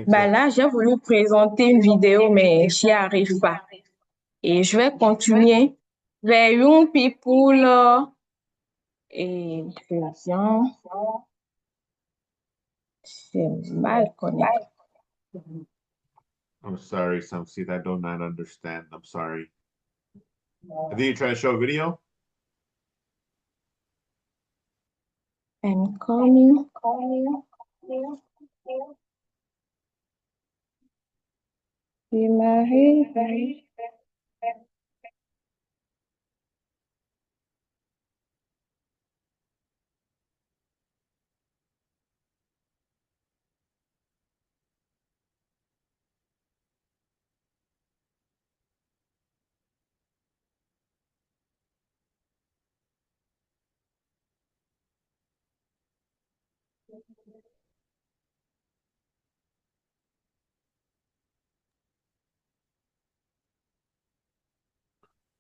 Bah là, j'ai voulu présenter une vidéo, mais j'y arrive pas. Et je vais continuer. The young people et je viens. C'est mal connecté. I'm sorry, Samsiath, I do not understand. I'm sorry. I think you're trying to show a video? I'm coming. Démarrer.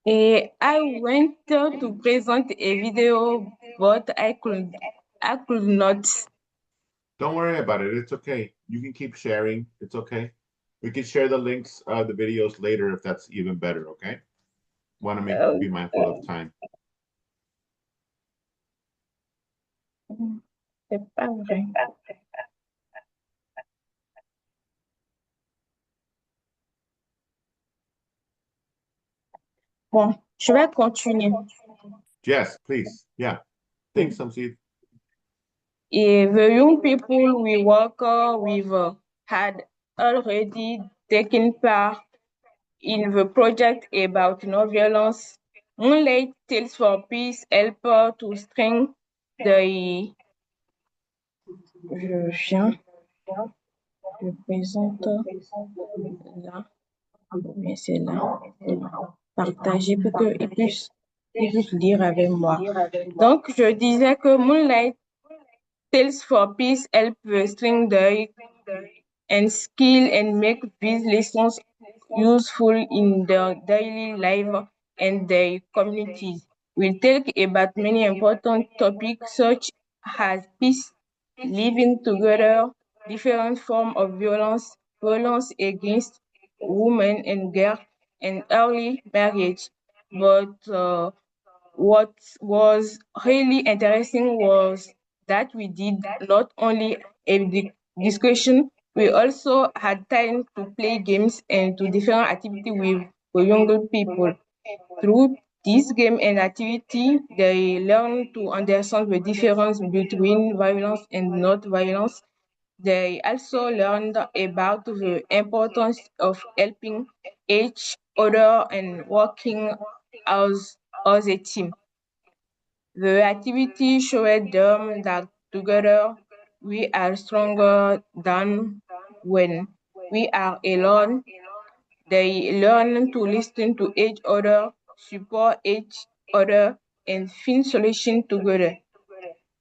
I went to present a video, but I could not. Don't worry about it. It's okay. You can keep sharing. It's okay. We can share the links, the videos later if that's even better, okay? Want to be mindful of time. C'est pas vrai. Bon, je vais continuer. Yes, please. Yeah. Thanks, Samsiath. The young people we work with had already taken part in the project about no violence. Moonlight Tales for Peace help to strengthen the... Je présente là, mais c'est là. Partager pour qu'ils puissent lire avec moi. Donc, je disais que Moonlight Tales for Peace help strengthen the and skill and make these lessons useful in their daily life and their communities. We'll talk about many important topics such as peace, living together, different forms of violence, violence against women and girls, and early marriage. But what was really interesting was that we did not only a discussion, we also had time to play games and to different activities with the younger people. Through this game and activity, they learn to understand the difference between violence and not violence. They also learned about the importance of helping each other and working as a team. The activity showed them that together we are stronger than when we are alone. They learn to listen to each other, support each other, and find solutions together.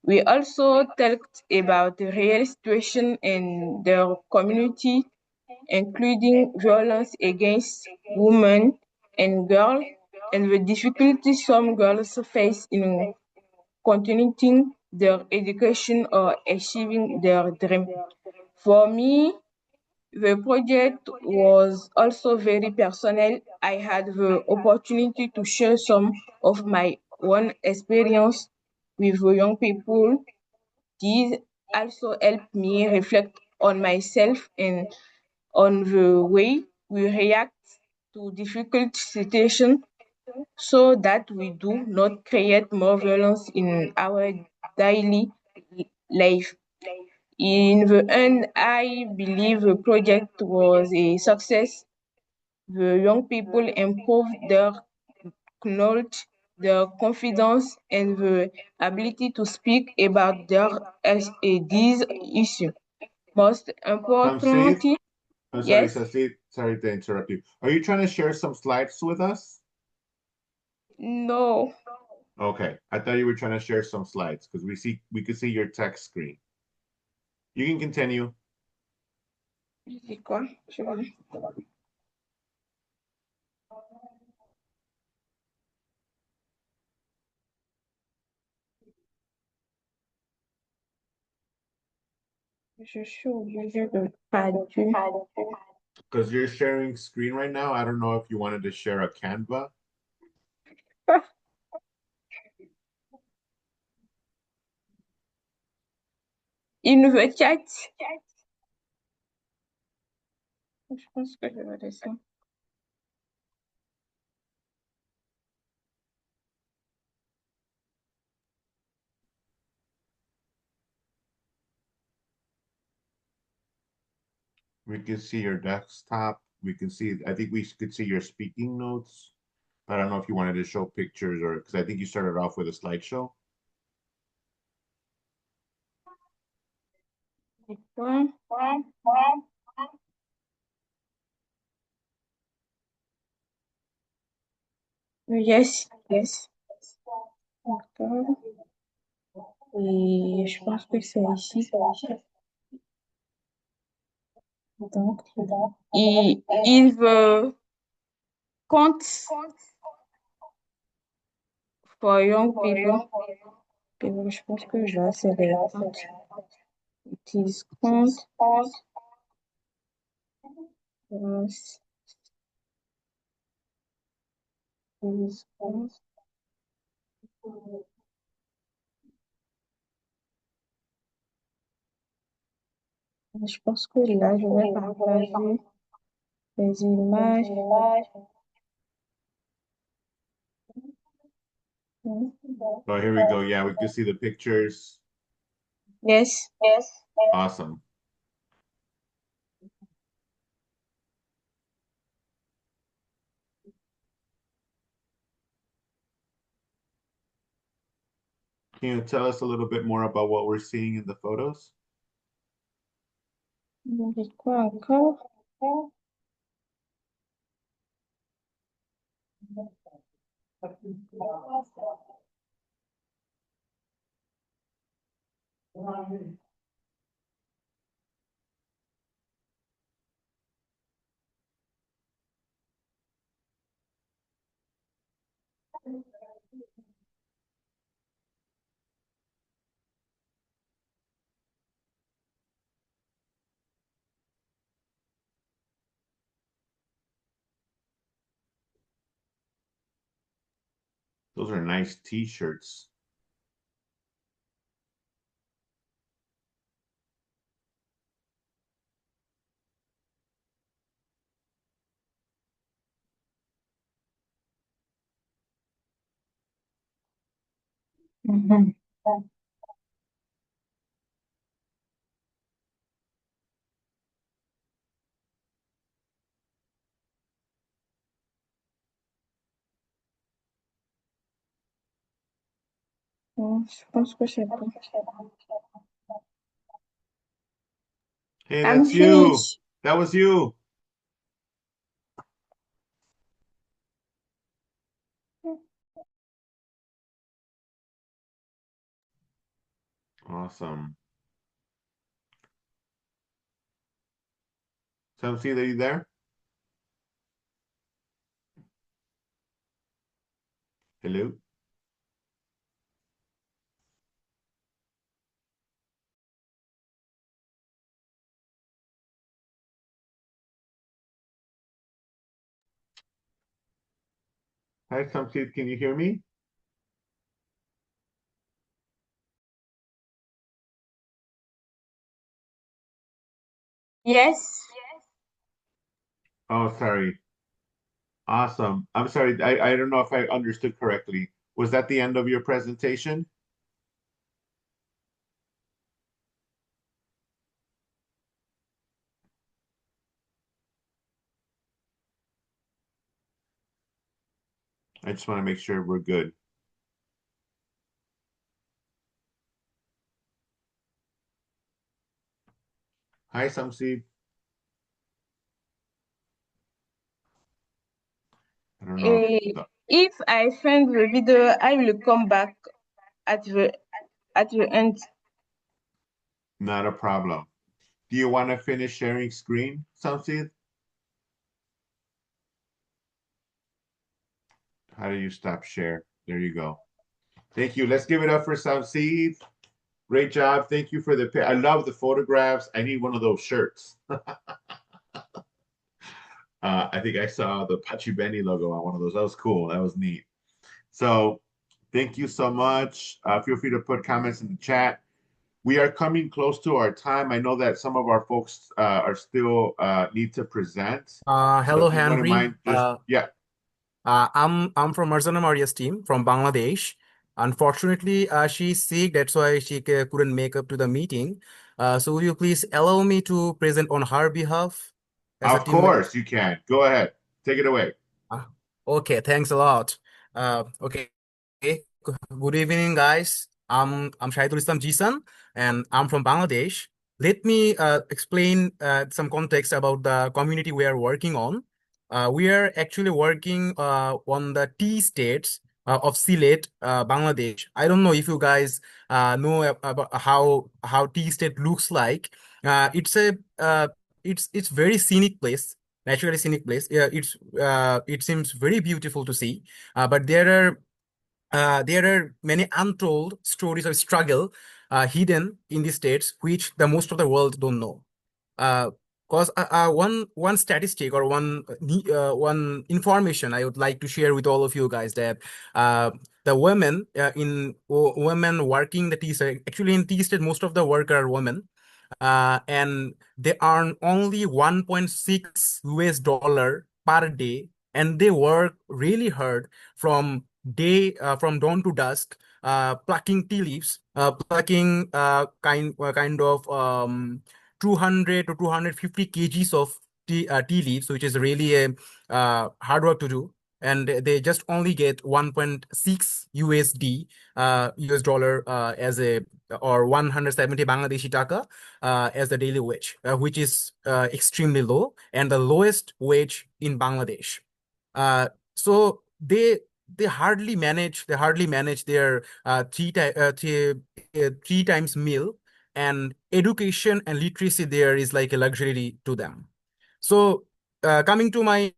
We also talked about the real situation in their community, including violence against women and girls, and the difficulties some girls face in continuing their education or achieving their dream. For me, the project was also very personal. I had the opportunity to share some of my own experience with the young people. These also helped me reflect on myself and on the way we react to difficult situations so that we do not create more violence in our daily life. In the end, I believe the project was a success. The young people improved their knowledge, their confidence, and the ability to speak about these issues. Most Samsiath, importantly, I'm sorry, yes, Samsiath. Sorry to interrupt you. Are you trying to share some slides with us? no. Okay, I thought you were trying to share some slides because we could see your text screen. You can continue. C'est quoi? Je suis obligée de traduire. Because you're sharing screen right now. I don't know if you wanted to share a Canva. In the chat. Je pense que je vais laisser. We can see your desktop. We can see, I think we could see your speaking notes. I don't know if you wanted to show pictures or because I think you started off with a slideshow. Yes, yes. D'accord. Et je pense que c'est ici. Donc, il veut compte for young people. Et je pense que là, c'est les comptes. It is compte. Je pense que là, je vais partager les images. Oh, here we go. Yeah, we can see the pictures. Yes. Awesome. Can you tell us a little bit more about what we're seeing in the photos? Quoi encore? Those are nice t-shirts. Mhm. Je pense que c'est bon. Hey, I'm that's you. finished. That was you. Awesome. Samsiath, are you there? Hello? Hi, Samsiath, can you hear me? Yes. Oh, sorry. Awesome. I'm sorry. I don't know if I understood correctly. Was that the end of your presentation? I just want to make sure we're good. Hi, Samsiath. I don't know If I find the video, I will come back at the end. not a problem. Do you want to finish sharing screen, Samsiath? How do you stop share? There you go. Thank you. Let's give it up for Samsiath. Great job. Thank you for the I love the photographs. I need one of those shirts. I think I saw the Pachi Benny logo on one of those. That was cool. That was neat. So thank you so much. Feel free to put comments in the chat. We are coming close to our time. I know that some of our folks are still need to present. So Hello, if you wouldn't Henry. mind, just yeah. I'm from Marjana Maria's team from Bangladesh. Unfortunately, she's sick. That's why she couldn't make up to the meeting. So will you please allow me to present on her behalf as a Of team member? course you can. Go ahead. Take it away. Okay, thanks a lot. Okay. Good evening, guys. I'm Shahidul Islam Jsan, and I'm from Bangladesh. Let me explain some context about the community we are working on. We are actually working on the tea states of Sylhet, Bangladesh. I don't know if you guys know about how tea state looks like. It's a it's very scenic place, naturally scenic place. Yeah, it seems very beautiful to see, but there are many untold stories of struggle hidden in the states, which the most of the world don't know. Cause one statistic or one information I would like to share with all of you guys that the women women working the tea state, actually in tea state most of the worker are women, and they earn only 1.6 US dollar per day, and they work really hard from day from dawn to dusk, plucking tea leaves, plucking kind of 200 to 250 kgs of tea leaves, which is really a hard work to do. And they just only get 1.6 USD, US dollar, as a, or 170 Bangladeshi taka as the daily wage, which is extremely low and the lowest wage in Bangladesh. So they hardly manage their three times meal, and education and literacy there is like a luxury to them. So coming to my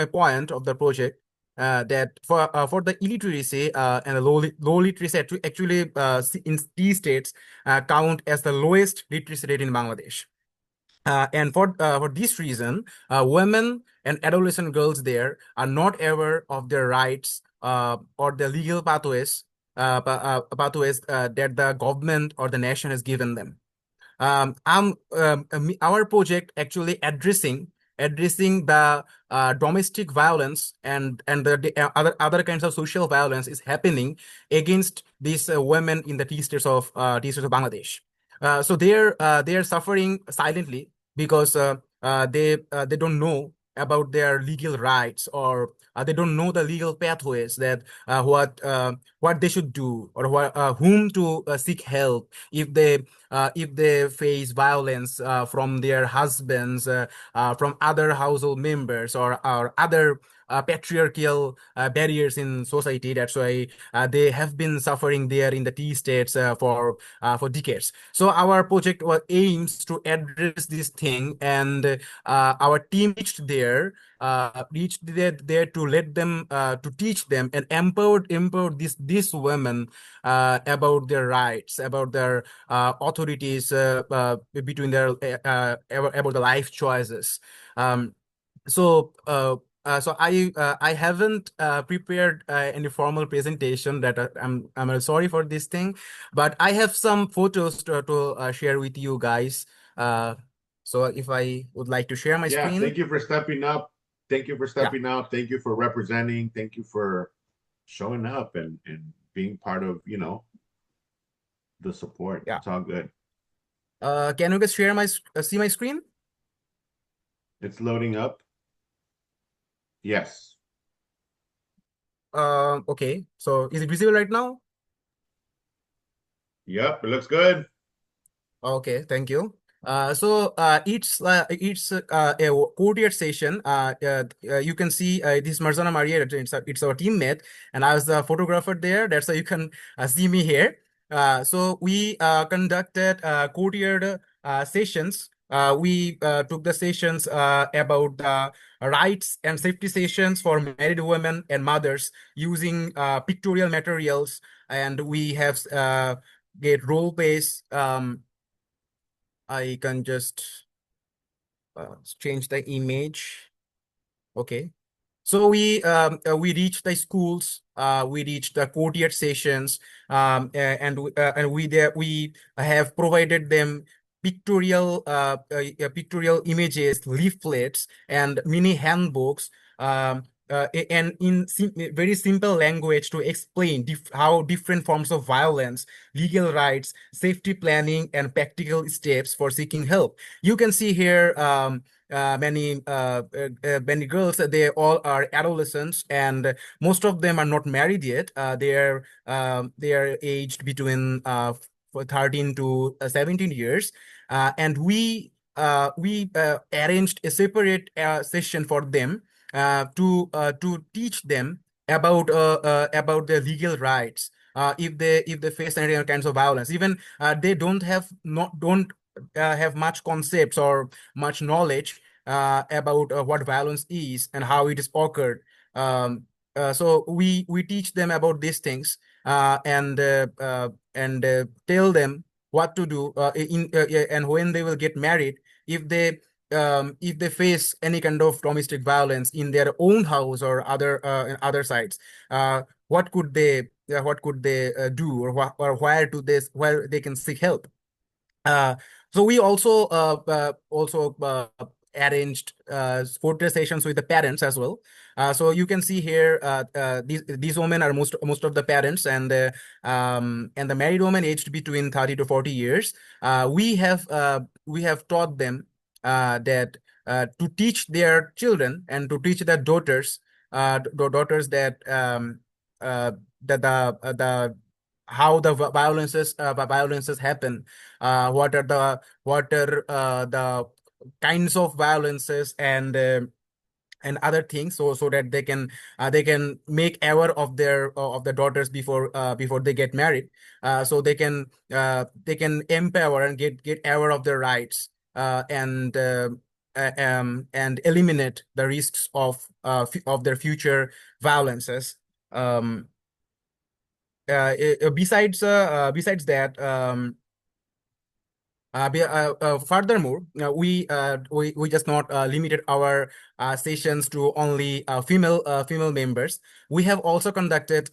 point of the project, that for the illiteracy and the low literacy actually in these states count as the lowest literacy rate in Bangladesh. And for this reason, women and adolescent girls there are not aware of their rights or the legal pathways that the government or the nation has given them. Our project actually addressing the domestic violence and the other kinds of social violence is happening against these women in the tea states of Bangladesh. So they're suffering silently because they don't know about their legal rights, or they don't know the legal pathways that what they should do, or whom to seek help if they face violence from their husbands, from other household members, or other patriarchal barriers in society. That's why they have been suffering there in the tea states for decades. So our project aims to address this thing, and our team reached there to let them to teach them and empower these women about their rights, about their authorities, between their about the life choices. So I haven't prepared any formal presentation. That I'm sorry for this thing, but I have some photos to share with you guys. So if I would like to share my screen. Thank you for stepping up. Thank you for stepping up. Thank you for representing. Thank you for showing up and being part of, the support. It's all good. Can you guys share see my screen? It's loading up. Yes. Okay. So is it visible right now? Yep, it looks good. Okay, thank you. So it's a courtyard session. You can see this Marjana Maria. It's our teammate, and I was the photographer there. That's why you can see me here. So we conducted courtyard sessions. We took the sessions about the rights and safety sessions for married women and mothers using pictorial materials, and we have get role plays. I can just change the image. Okay. So we reached the schools, we reached the courtyard sessions, and we have provided them pictorial images, leaflets, and mini handbooks, and in very simple language to explain how different forms of violence, legal rights, safety planning, and practical steps for seeking help. You can see here many girls. They all are adolescents, and most of them are not married yet. They are aged between 13 to 17 years, and we arranged a separate session for them to teach them about their legal rights. If they face any kinds of violence, even they don't have much concepts or much knowledge about what violence is and how it is occurred. So we teach them about these things, and tell them what to do and when they will get married, if they face any kind of domestic violence in their own house or other sites, what could they do, or where they can seek help. So we also arranged photo sessions with the parents as well. So you can see here these women are most of the parents, and the married woman aged between 30 to 40 years. We have taught them that to teach their children and to teach their daughters that the how the violences happen, what are the kinds of violences and other things, so that they can make aware of their daughters before they get married, so they can empower and get aware of their rights, and eliminate the risks of their future violences. Besides that, furthermore, we just not limited our sessions to only female members. We have also conducted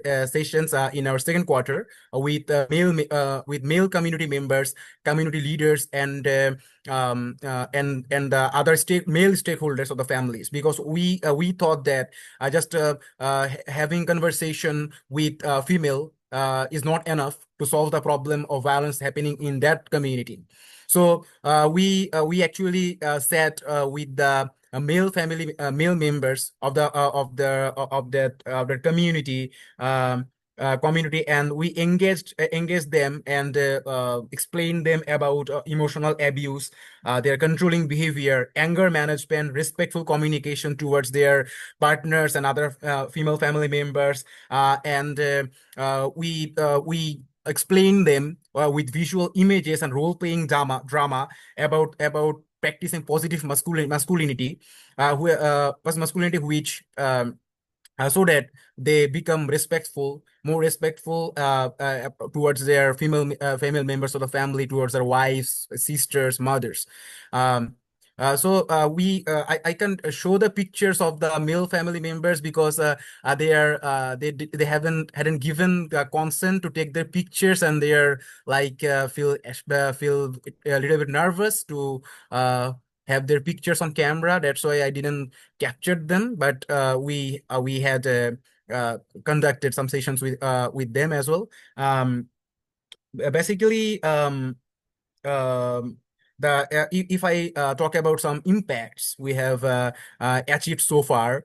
sessions in our second quarter with male community members, community leaders, and the other male stakeholders of the families, because we thought that just having conversation with female is not enough to solve the problem of violence happening in that community. So we actually sat with the male members of the community, and we engaged them and explained them about emotional abuse, their controlling behavior, anger management, respectful communication towards their partners and other female family members, and we explain them with visual images and role-playing drama about practicing positive masculinity, masculinity which so that they become more respectful towards their female members of the family, towards their wives, sisters, mothers. I can show the pictures of the male family members, because they hadn't given the consent to take their pictures, and they are like feel a little bit nervous to have their pictures on camera. That's why I didn't capture them, but we had conducted some sessions with them as well. Basically, if I talk about some impacts we have achieved so far,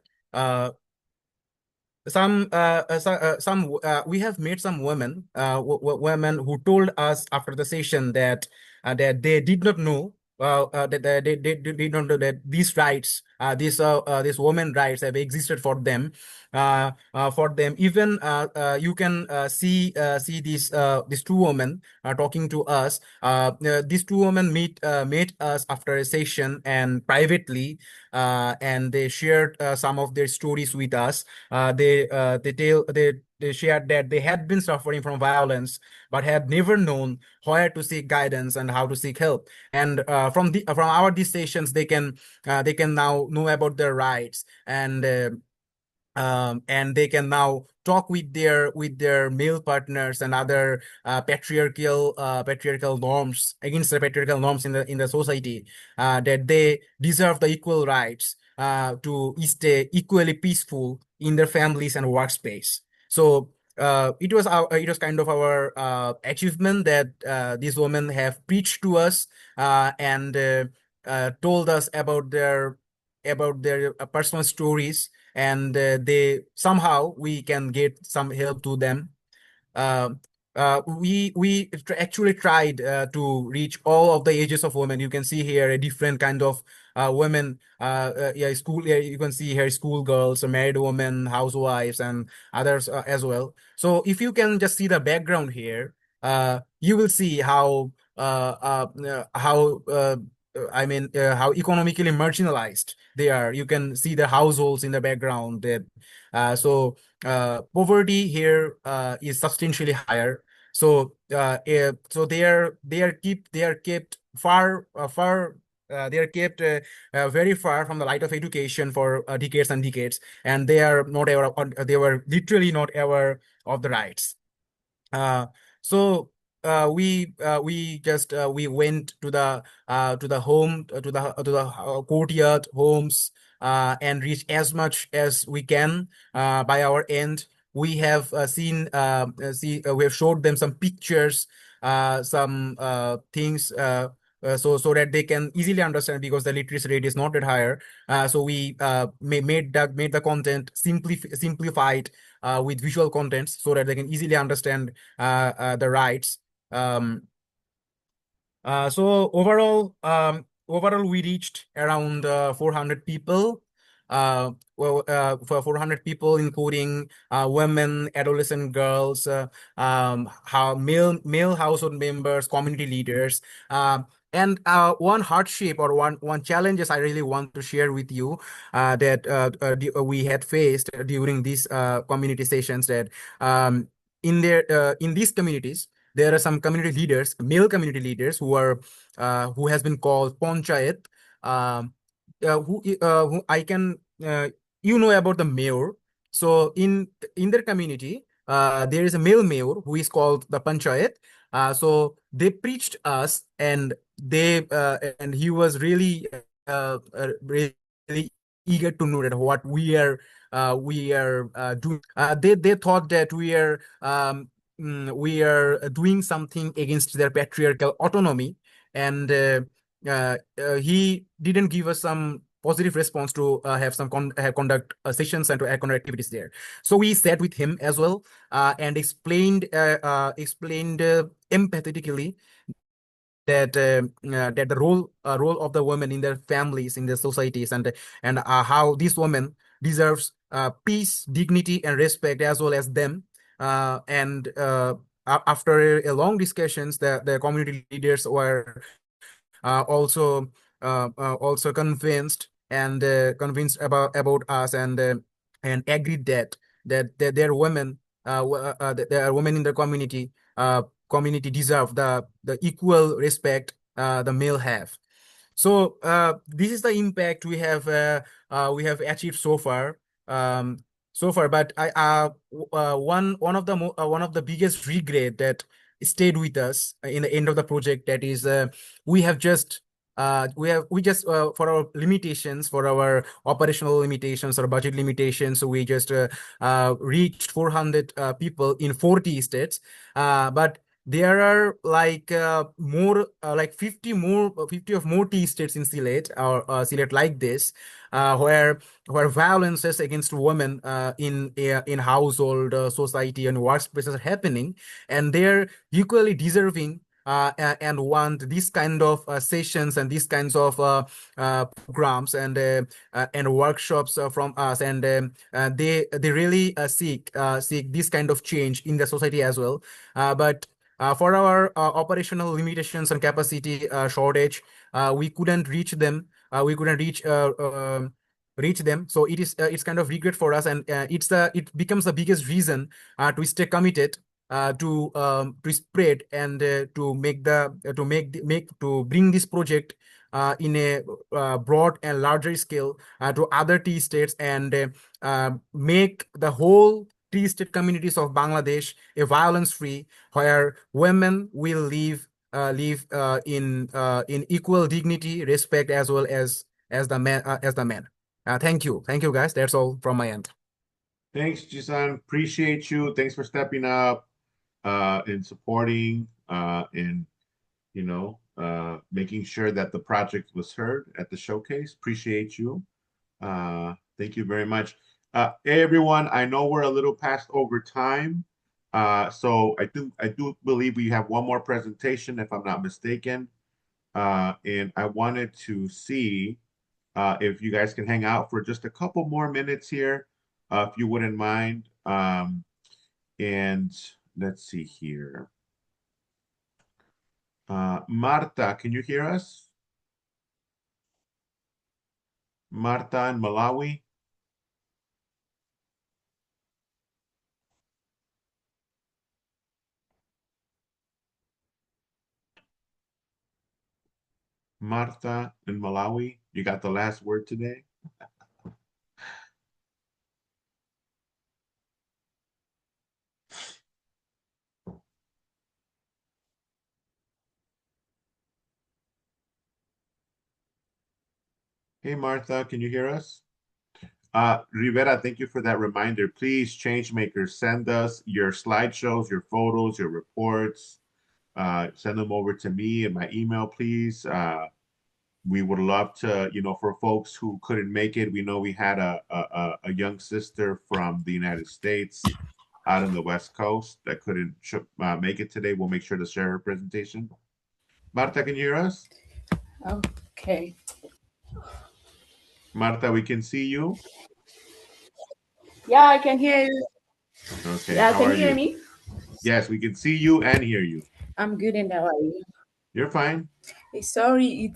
we have met some women who told us after the session that they did not know, that they did not know that these rights, these women rights have existed for them. Even you can see these two women talking to us. These two women met us after a session and privately, and they shared some of their stories with us. They shared that they had been suffering from violence, but had never known where to seek guidance and how to seek help. And from our these sessions, they can now know about their rights, and they can now talk with their male partners and other patriarchal norms, against the patriarchal norms in the society, that they deserve the equal rights to stay equally peaceful in their families and workspace. So it was kind of our achievement that these women have preached to us, and told us about their personal stories, and we can get some help to them. We actually tried to reach all of the ages of women. You can see here a different kind of women. You can see here school girls, married women, housewives, and others as well. So if you can just see the background here, you will see how how economically marginalized they are. You can see the households in the background. Poverty here is substantially higher. So they are kept very far from the light of education for decades and decades, and they are not aware they were literally not aware of the rights. So we went to the home to the courtyard homes and reach as much as we can by our end. We have we have showed them some pictures, some things, so that they can easily understand, because the literacy rate is not that higher. So we made the content simplified with visual contents, so that they can easily understand the rights. Um, so overall, we reached around 400 people. For 400 people, including women, adolescent girls, how male household members, community leaders. And one hardship, or one challenges I really want to share with you, that we had faced during these community sessions, that in these communities, there are some community leaders, male community leaders, who has been called panchayat, um, who I can about the mayor. So in their community, there is a male mayor who is called the panchayat. So they preached us, and he was really eager to know that what we are doing. They thought that we are doing something against their patriarchal autonomy, and he didn't give us some positive response to have conduct sessions and to conduct activities there. So we sat with him as well, and explained empathetically that the role of the women in their families, in their societies, and how this woman deserves peace, dignity, and respect as well as them. And After a long discussions, the community leaders were also convinced about us, and agreed that their women that there are women in the community deserve the equal respect the male have. So this is the impact we have achieved so far. But one of the biggest regret that stayed with us in the end of the project, that is, we have just we just for our limitations, for our operational limitations or budget limitations, so we just reached 400 people in 40 states. But there are more like 50 of more tea states in Sylhet, or Sylhet like this, where violences against women in household, society, and workplaces are happening, and they're equally deserving and want these kind of sessions and these kinds of programs and workshops from us, and they really seek this kind of change in the society as well. But For our operational limitations and capacity shortage, we couldn't reach them. We couldn't reach them. So it's kind of regret for us, and it becomes the biggest reason to stay committed to spread and to make the to make the- make to bring this project in a broad and larger scale to other tea states, and make the whole tea state communities of Bangladesh a violence-free, where women will live in equal dignity, respect, as well as the man. Thank you, guys. That's all from my end. Thanks, Jsan. Appreciate you. Thanks for stepping up and supporting and making sure that the project was heard at the showcase. Appreciate you. Thank you very much. Hey, everyone, I know we're a little past over time. So I do believe we have one more presentation, if I'm not mistaken. And I wanted to see if you guys can hang out for just a couple more minutes here, if you wouldn't mind. And let's see here. Marta, can you hear us? Marta in Malawi? Marta in Malawi, you got the last word today? Hey, Martha, can you hear us? Rivera, thank you for that reminder. Please, Changemakers, send us your slideshows, your photos, your reports. Send them over to me and my email, please. We would love to, for folks who couldn't make it, we know we had a young sister from the United States out on the West Coast that couldn't make it today. We'll make sure to share her presentation. Marta, can you hear us? Okay. Marta, we can see you. Yeah, I can hear you. Okay, Yeah, how can are you hear you? me? Yes, we can see you and hear you. I'm good, and how are you? You're fine. It's already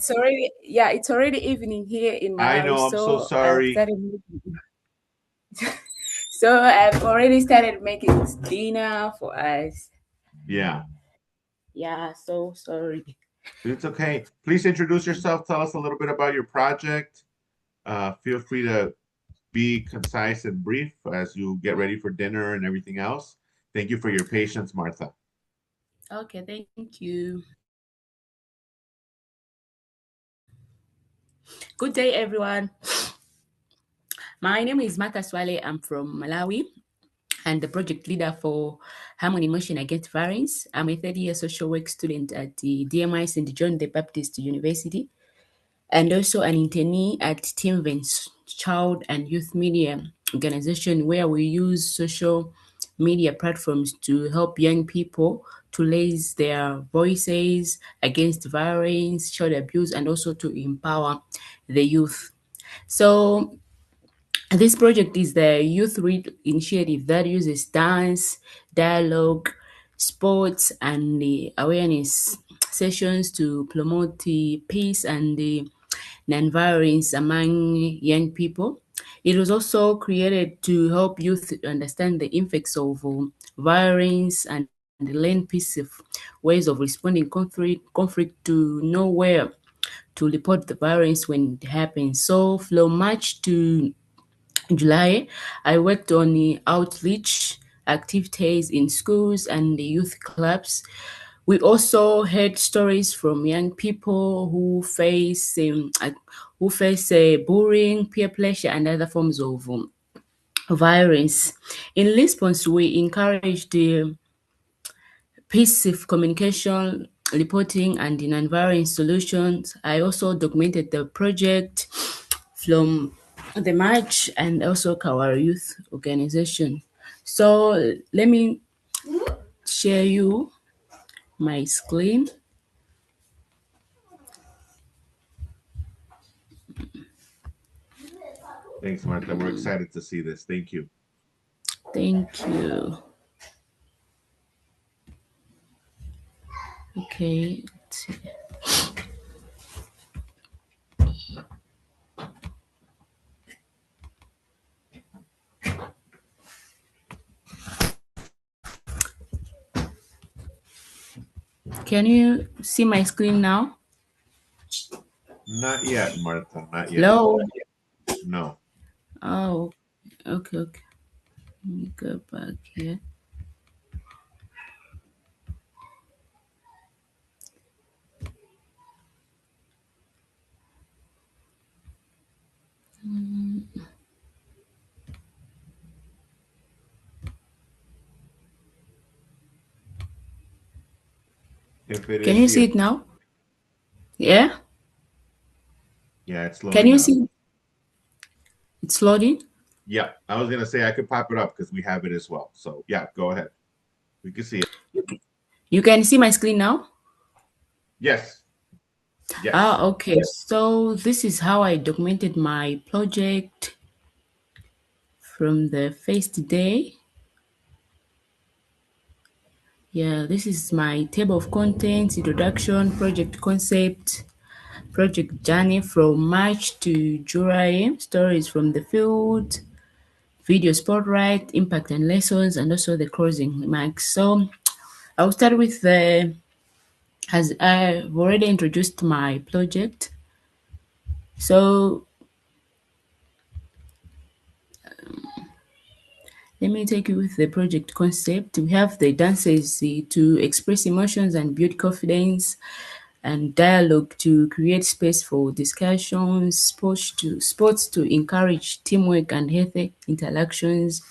evening here in I Malawi, know, I'm so so I've sorry. already started making dinner for us. Yeah, Yeah, so sorry. it's okay. Please introduce yourself. Tell us a little bit about your project. Feel free to be concise and brief as you get ready for dinner and everything else. Thank you for your patience, Martha. Okay, thank you. Good day, everyone. My name is Martha Swale. I'm from Malawi and the project leader for Harmony Motion Against Violence. I'm a third-year social work student at the DMI St. John the Baptist University and also an internee at TeamVent's Child and Youth Media organization, where we use social media platforms to help young people to raise their voices against violence, child abuse, and also to empower the youth. So this project is the Youth Read initiative that uses dance, dialogue, sports, and the awareness sessions to promote the peace and the non-violence among young people. It was also created to help youth understand the effects of violence and learn peaceful ways of responding conflict to know where to report the violence when it happens. So from March to July, I worked on the outreach activities in schools and the youth clubs. We also heard stories from young people who face bullying, peer pressure, and other forms of violence. In response, we encouraged the peaceful communication, reporting, and non-violence solutions. I also documented the project from the March and also our youth organization. So let me share you my screen. Thanks, Martha. We're excited to see this. Thank you. Thank you. Okay. Let's see. Can you see my screen now? Not yet, Martha. Not yet. Hello? No. Oh, okay. Let me go back here. If it Can is, you see yes. it now? Yeah? Yeah, it's loading. Can you up. see? It's loading? Yeah, I was gonna say I could pop it up because we have it as well. So yeah, go ahead. We can see it. You can see my screen now? Yes. Yes. Okay. So this is how I documented my project from the first day. Yeah, this is my table of contents, introduction, project concept, project journey from March to July, stories from the field, video spotlight, impact and lessons, and also the closing remarks. So I'll start with as I've already introduced my project. So let me take you with the project concept. We have the dances to express emotions and build confidence. and dialogue to create space for discussions, sports to encourage teamwork and healthy interactions,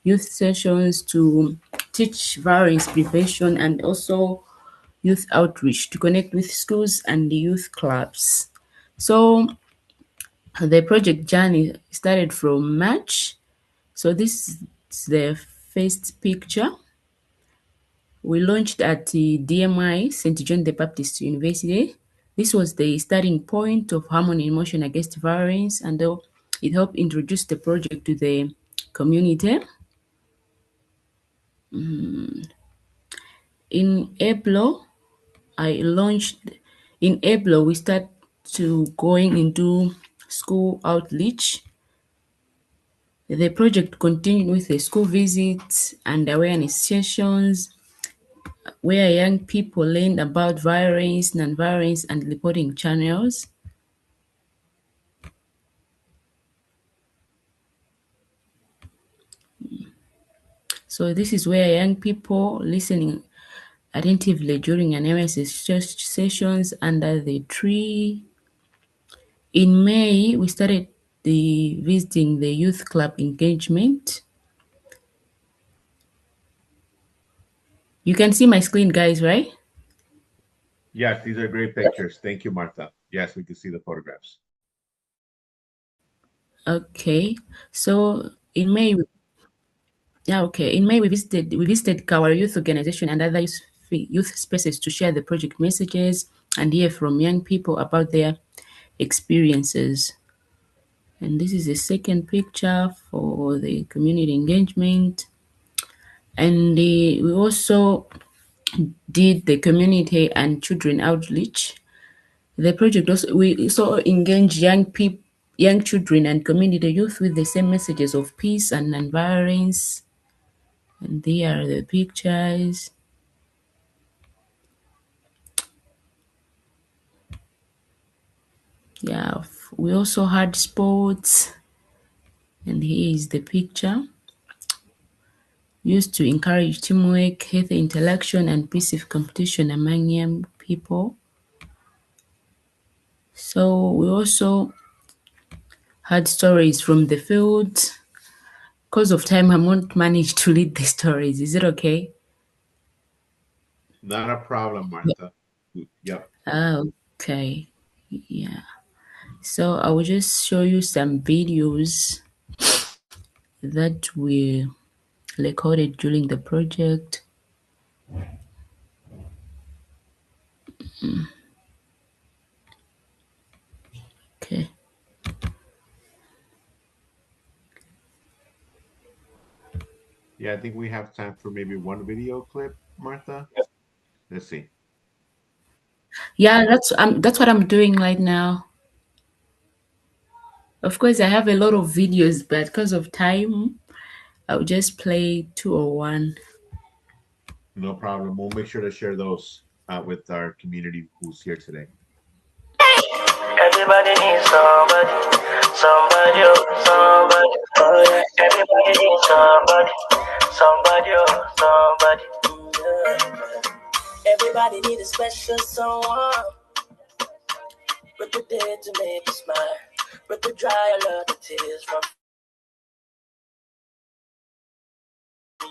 youth sessions to teach violence prevention, and also youth outreach to connect with schools and the youth clubs. So the project journey started from March. So this is the first picture. We launched at the DMI, St. John the Baptist University. This was the starting point of Harmony in Motion Against Violence, and it helped introduce the project to the community. In April, we start to going into school outreach. The project continued with the school visits and awareness sessions where young people learned about violence, non-violence, and reporting channels. So this is where young people listening attentively during an awareness sessions under the tree. In May, we started visiting the youth club engagement. You can see my screen, guys, right? Yes, these are great pictures. Thank you, Martha. Yes, we can see the photographs. Okay, so in May, we visited Kawa Youth Organization and other youth spaces to share the project messages and hear from young people about their experiences. And this is the second picture for the community engagement. And we also did the community and children outreach. The project we also engage young children and community youth with the same messages of peace and non-violence. And there are the pictures. Yeah, we also had sports, and here is the picture. Used to encourage teamwork, healthy interaction, and peaceful competition among young people. So we also had stories from the field. Because of time, I won't manage to read the stories. Is it okay? Not a problem, Martha. Yep. Okay. Yeah. So I will just show you some videos that we recorded during the project. Okay. Yeah, I think we have time for maybe one video clip, Martha. Let's see. Yeah, that's what I'm doing right now. Of course, I have a lot of videos, but because of time, I'll just play 2 or 1. No problem. We'll make sure to share those with our community who's here today. Everybody needs somebody, somebody, oh, somebody. Oh yeah. Everybody needs somebody, somebody, oh, somebody. Yeah. Everybody needs a special someone. But the day to make you smile, but to dry a lot of tears from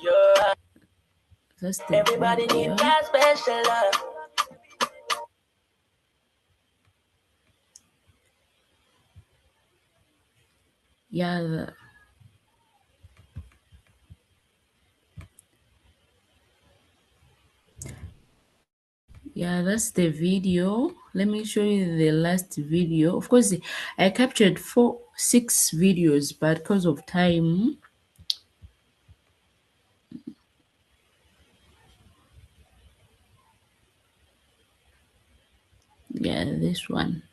your eyes. Everybody needs that special love. Yeah. Yeah, that's the video. Let me show you the last video. Of course, I captured 6 videos, but because of time, yeah, this one.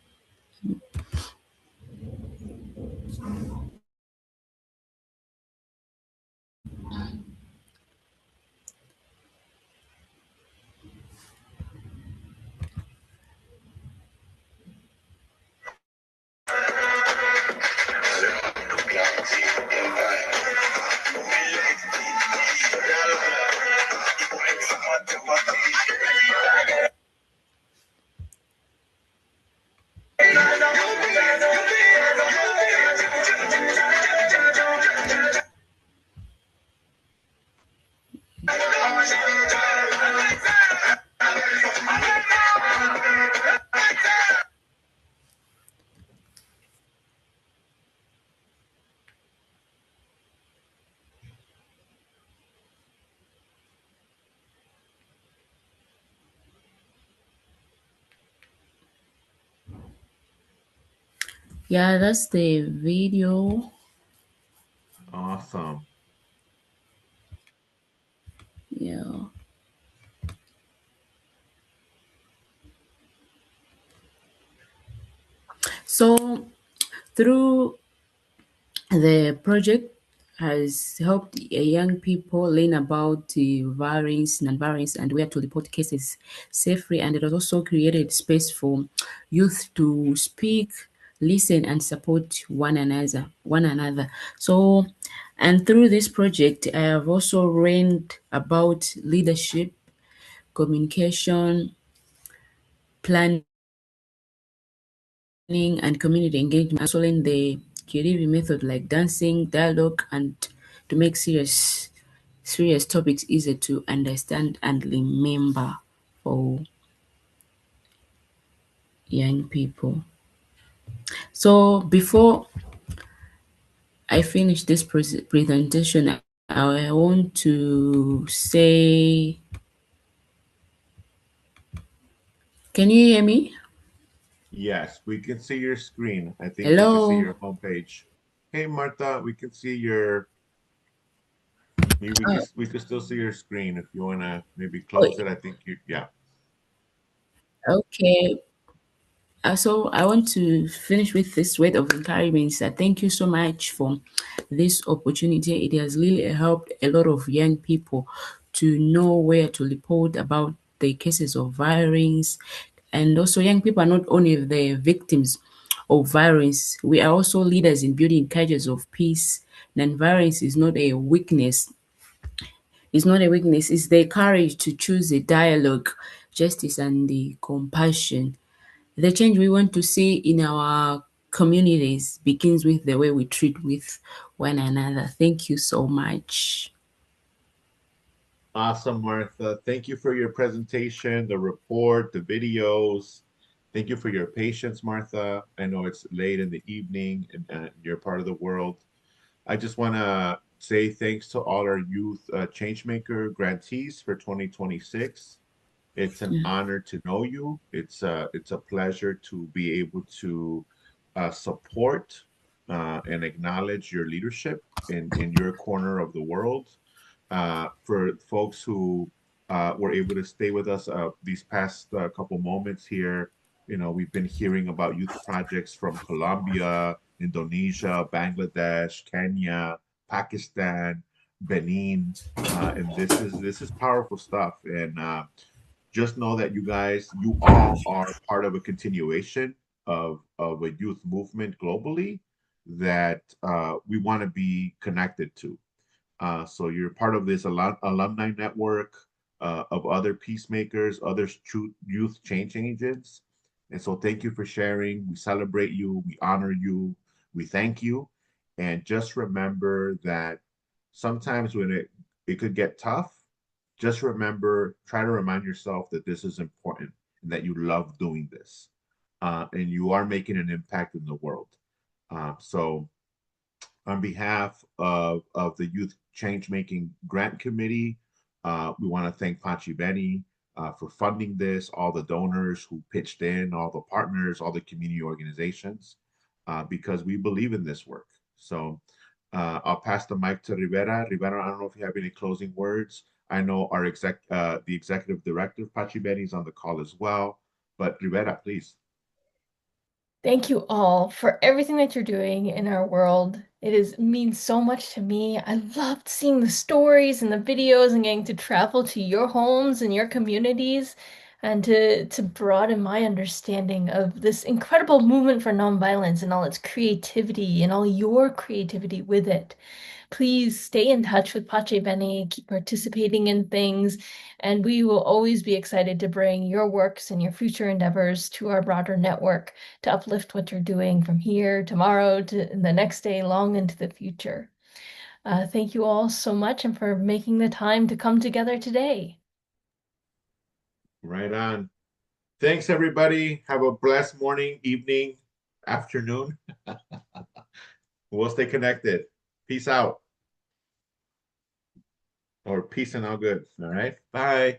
Yeah, that's the video. Awesome. Yeah. So through the project has helped young people learn about violence, non-violence, and where to report cases safely. And it has also created space for youth to speak, listen, and support one another. So, and through this project, I have also learned about leadership, communication, planning, and community engagement. Also learn the creative method like dancing, dialogue, and to make serious topics easier to understand and remember for young people. So before I finish this presentation, I want to say, can you hear me? Yes, we can see your screen. I think we can see Hello? your homepage. Hey, Martha, we can see your. We could still see your screen if you wanna maybe close it. I think you. Yeah. Okay. So I want to finish with this word of encouragement. Thank you so much for this opportunity. It has really helped a lot of young people to know where to report about the cases of violence. And also young people are not only the victims of violence, we are also leaders in building cultures of peace. Non-violence is not a weakness. It's not a weakness. It's the courage to choose the dialogue, justice, and the compassion. The change we want to see in our communities begins with the way we treat with one another. Thank you so much. Awesome, Martha. Thank you for your presentation, the report, the videos. Thank you for your patience, Martha. I know it's late in the evening and you're part of the world. I just want to say thanks to all our youth Changemaker grantees for 2026. It's an honor to know you. It's a pleasure to be able to support and acknowledge your leadership in your corner of the world. For folks who were able to stay with us these past couple moments here, you know, we've been hearing about youth projects from Colombia, Indonesia, Bangladesh, Kenya, Pakistan, Benin, and this is powerful stuff. And just know that you all are part of a continuation of a youth movement globally that we want to be connected to. So you're part of this alumni network of other peacemakers, other youth change agents. And so thank you for sharing. We celebrate you. We honor you. We thank you. And just remember that sometimes when it could get tough, just remember, try to remind yourself that this is important and that you love doing this. And you are making an impact in the world. So on behalf of the Youth Changemaking Grant Committee, we want to thank Pachi Beni for funding this, all the donors who pitched in, all the partners, all the community organizations, because we believe in this work. So I'll pass the mic to Rivera. Rivera, I don't know if you have any closing words. I know our the executive director, Pachi Beni, is on the call as well. But Rivera, please. Thank you all for everything that you're doing in our world. Means so much to me. I loved seeing the stories and the videos and getting to travel to your homes and your communities and to broaden my understanding of this incredible movement for nonviolence and all its creativity and all your creativity with it. Please stay in touch with Pache Beni, keep participating in things, and we will always be excited to bring your works and your future endeavors to our broader network to uplift what you're doing from here, tomorrow, to the next day, long into the future. Thank you all so much and for making the time to come together today. Right on. Thanks, everybody. Have a blessed morning, evening, afternoon. We'll stay connected. Peace out. Or peace and all good. All right. Bye.